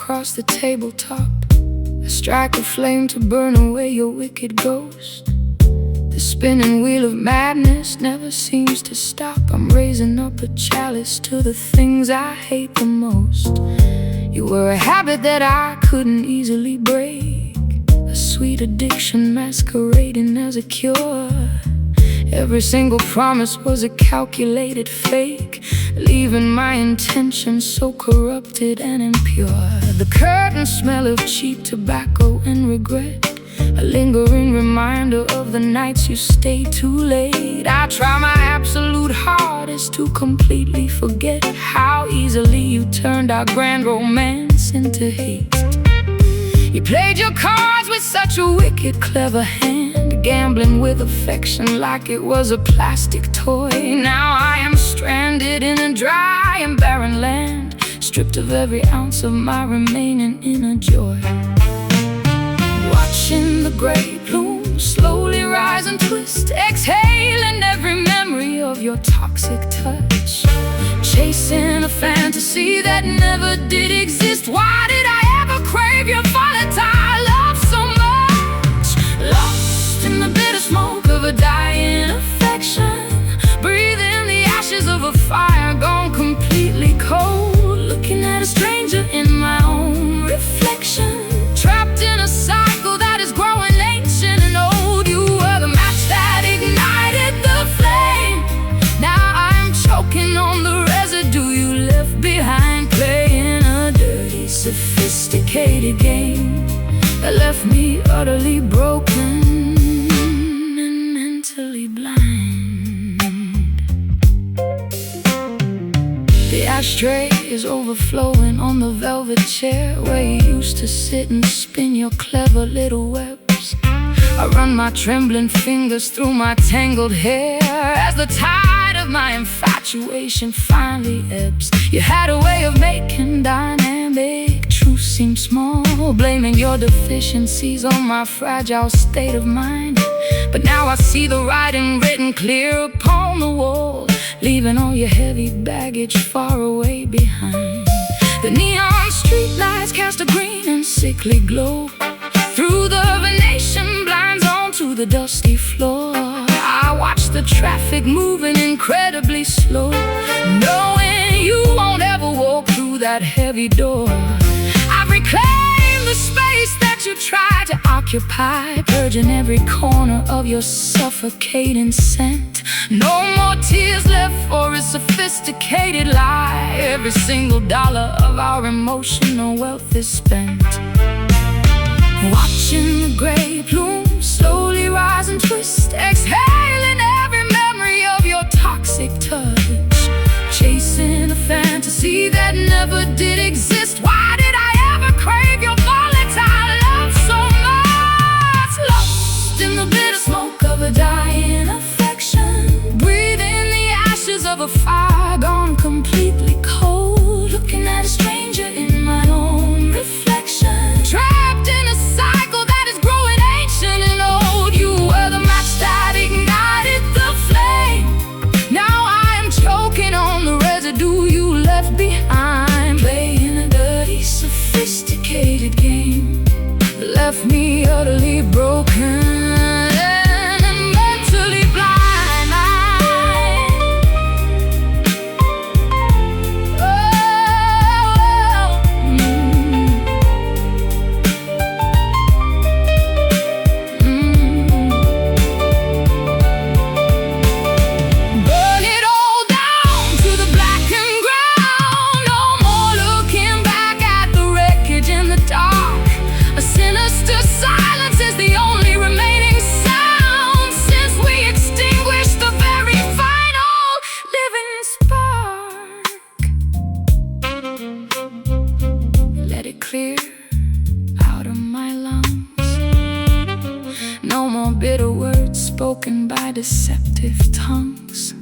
across the tabletop. I strike a flame to burn away your wicked ghost. The spinning wheel of madness never seems to stop. I'm raising up a chalice to the things I hate the most. You were a habit that I couldn't easily break, a sweet addiction masquerading as a cure. Every single promise was a calculated fake, leaving my intentions so corrupted and impure. The curtain smell of cheap tobacco and regret, a lingering reminder of the nights you stayed too late. I try my absolute hardest to completely forget how easily you turned our grand romance into hate. You played your cards with such a wicked, clever hand, gambling with affection like it was a plastic toy. Now I am stranded in a dry and barren land, stripped of every ounce of my remaining inner joy. Watching the gray plume slowly rise and twist, exhaling every memory of your toxic touch, chasing a fantasy that never did exist. Why did I ever crave your volatile love so much? Lost in the bitter smoke of a dying affection, breathing the ashes of a fire gone completely cold, looking at a stranger in my own reflection, trapped in a cycle that is growing ancient and old. You were the match that ignited the flame. Now I'm choking on the residue you left behind, playing a dirty, sophisticated game that left me utterly broken and mentally blind. The ashtray is overflowing on the velvet chair where you used to sit and spin your clever little webs. I run my trembling fingers through my tangled hair as the tide of my infatuation finally ebbs. You had a way of making dynamic truth seem small, blaming your deficiencies on my fragile state of mind. But now I see the writing written clear upon the wall, leaving all your heavy baggage far away behind. The neon streetlights cast a green and sickly glow through the Venetian blinds onto the dusty floor. I watch the traffic moving incredibly slow, knowing you won't ever walk through that heavy door. I've reclaimed the space that you tried to occupy, purging every corner of your suffocating scent. No more tears left for a sophisticated lie. Every single dollar of our emotional wealth is spent. Watching the gray plume slowly rise and twist, exhaling every memory of your toxic touch, chasing a fantasy that never did exist. Why did I ever crave your volatile love so much? Lost in the bitter smoke of a dying affection, breathing the ashes of a fire gone completely cold, looking at a stranger in my own reflection, trapped in a cycle that is growing ancient and old. You were the match that ignited the flame. Now I am choking on the residue you left behind, playing a dirty, sophisticated game that left me utterly broken and mentally blind. Burn it all down to the blackened ground. No more looking back at the wreckage in the dark. A sinister silence is the only remaining sound, since we extinguished the very final living spark. Let it clear out of my lungs. No more bitter words spoken by deceptive tongues.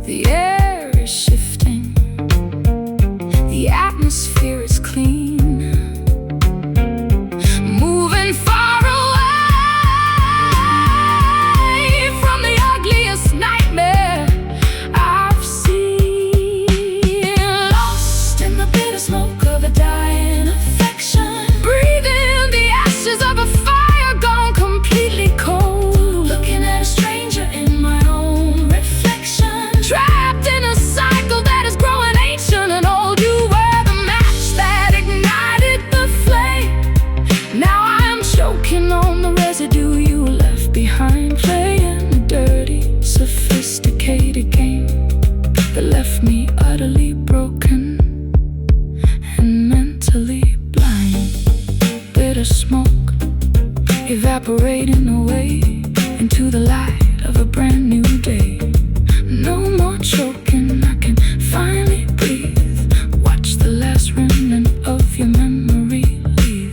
The air is shifting, the atmosphere is clean, moving far away from the ugliest nightmare I've seen. Lost in the bitter smoke of a into the light of a brand new day. No more choking, I can finally breathe. Watch the last remnant of your memory leave.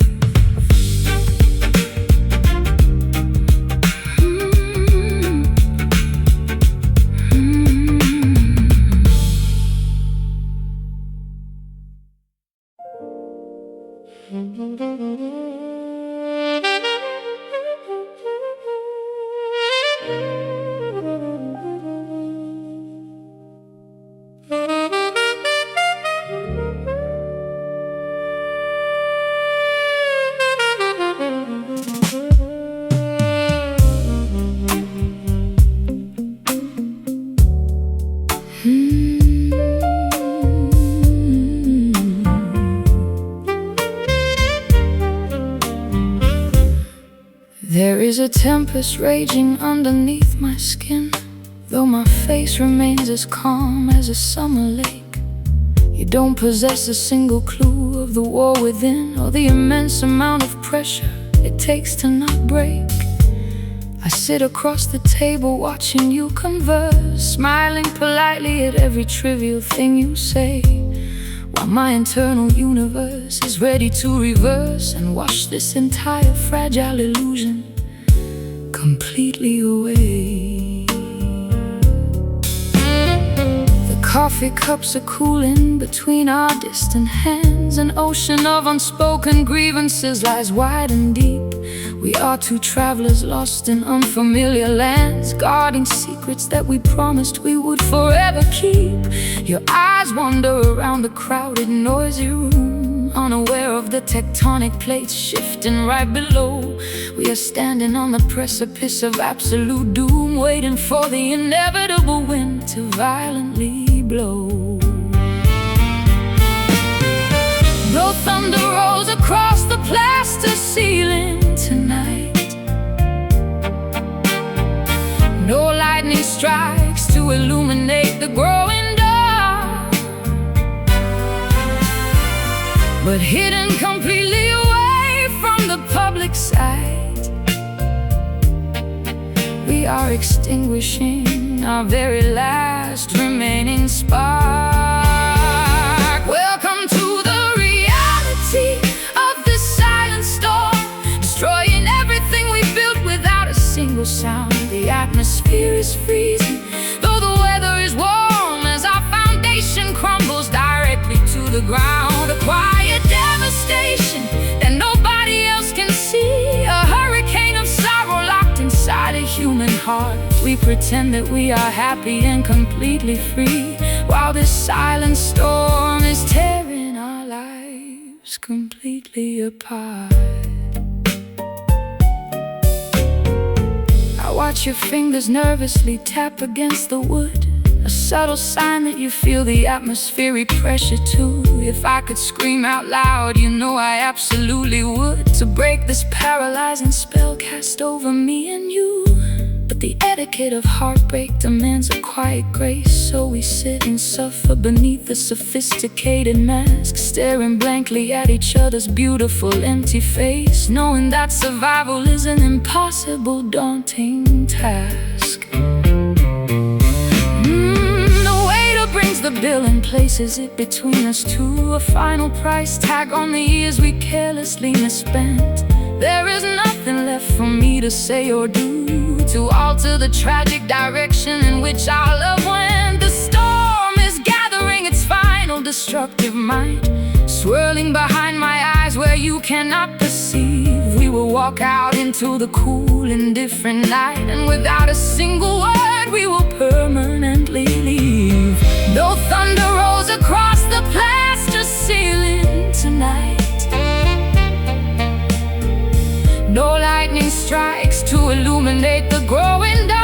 There is a tempest raging underneath my skin, though my face remains as calm as a summer lake. You don't possess a single clue of the war within, or the immense amount of pressure it takes to not break. I sit across the table watching you converse, smiling politely at every trivial thing you say, while my internal universe is ready to reverse and wash this entire fragile illusion completely away. The coffee cups are cooling between our distant hands. An ocean of unspoken grievances lies wide and deep. We are two travelers lost in unfamiliar lands, guarding secrets that we promised we would forever keep. Your eyes wander around the crowded, noisy room, unaware of the tectonic plates shifting right below. We are standing on the precipice of absolute doom, waiting for the inevitable wind to violently blow. Though thunder rolls across the plaster ceiling tonight, no lightning strikes to illuminate the growing dark, but hidden completely away from the public sight, we are extinguishing our very last remaining spark. Welcome to the reality of this silent storm, destroying everything we built without a single sound. The atmosphere is freezing, though the weather is warm, as our foundation crumbles directly to the ground. A quiet devastation that nobody else can see, a hurricane of sorrow locked inside a human heart. We pretend that we are happy and completely free, while this silent storm is tearing our lives completely apart. I watch your fingers nervously tap against the wood, a subtle sign that you feel the atmospheric pressure too. If I could scream out loud, you know I absolutely would, to break this paralyzing spell cast over me and you. But the etiquette of heartbreak demands a quiet grace, so we sit and suffer beneath a sophisticated mask, staring blankly at each other's beautiful empty face, knowing that survival is an impossible, daunting task. The waiter brings the bill and places it between us two, a final price tag on the years we carelessly misspent. There is nothing left for me to say or do to alter the tragic direction in which our love went. The storm is gathering its final destructive might, swirling behind my eyes where you cannot perceive. We will walk out into the cool, indifferent night, and without a single word we will permanently leave. Though thunder rolls across the plaster ceiling tonight, no lightning strikes to illuminate the growing dark,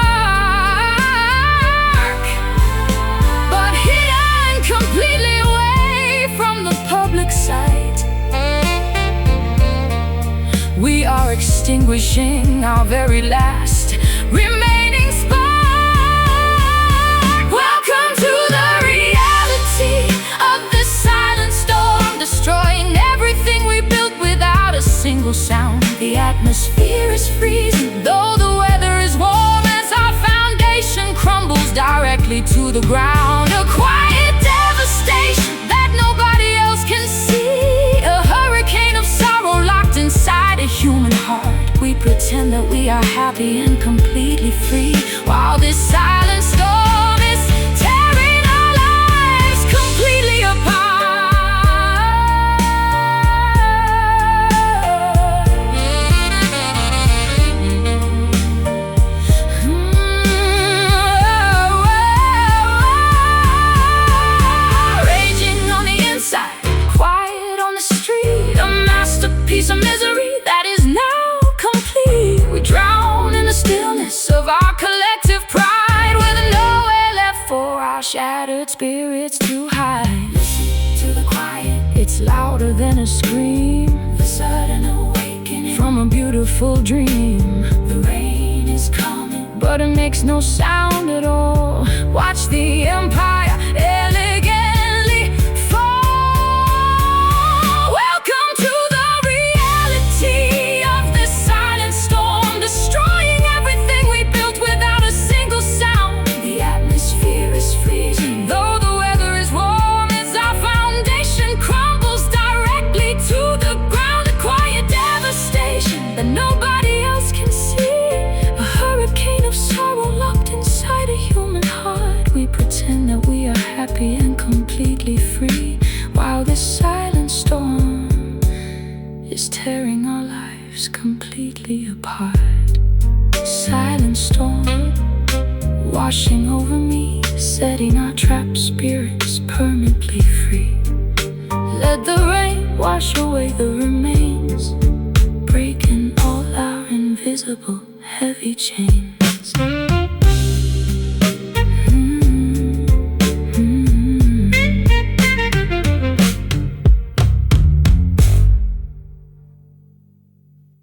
but hidden completely away from the public sight, we are extinguishing our very last remaining spark. Welcome to the reality of this silent storm, destroying everything we built without a single sound. The atmosphere is freezing, though the weather is warm, the ground. A quiet devastation that nobody else can see. A hurricane of sorrow locked inside a human heart. We pretend that we are happy and completely free, while this silent storm is tearing our lives completely apart. Raging on the inside, quiet on the street, a masterpiece of misery that is now complete. We drown in the stillness of our collective pride, with nowhere left for our shattered spirits to hide. Listen to the quiet, it's louder than a scream, the sudden awakening from a beautiful dream. The rain is coming, but it makes no sound at all. Watch the empire elegantly fall. Welcome to the reality of this silent storm, destroying everything we built without a single sound. The atmosphere is freezing, though the weather is warm, as our foundation crumbles directly to the ground. A quiet devastation that nobody else can see. A hurricane of sorrow locked inside a human heart. We pretend that we are happy and completely free, while this silent storm is tearing our lives completely apart. Silent storm washing over me, setting our trapped spirits permanently free. Let the rain wash away the remains, breaking all our invisible heavy chains.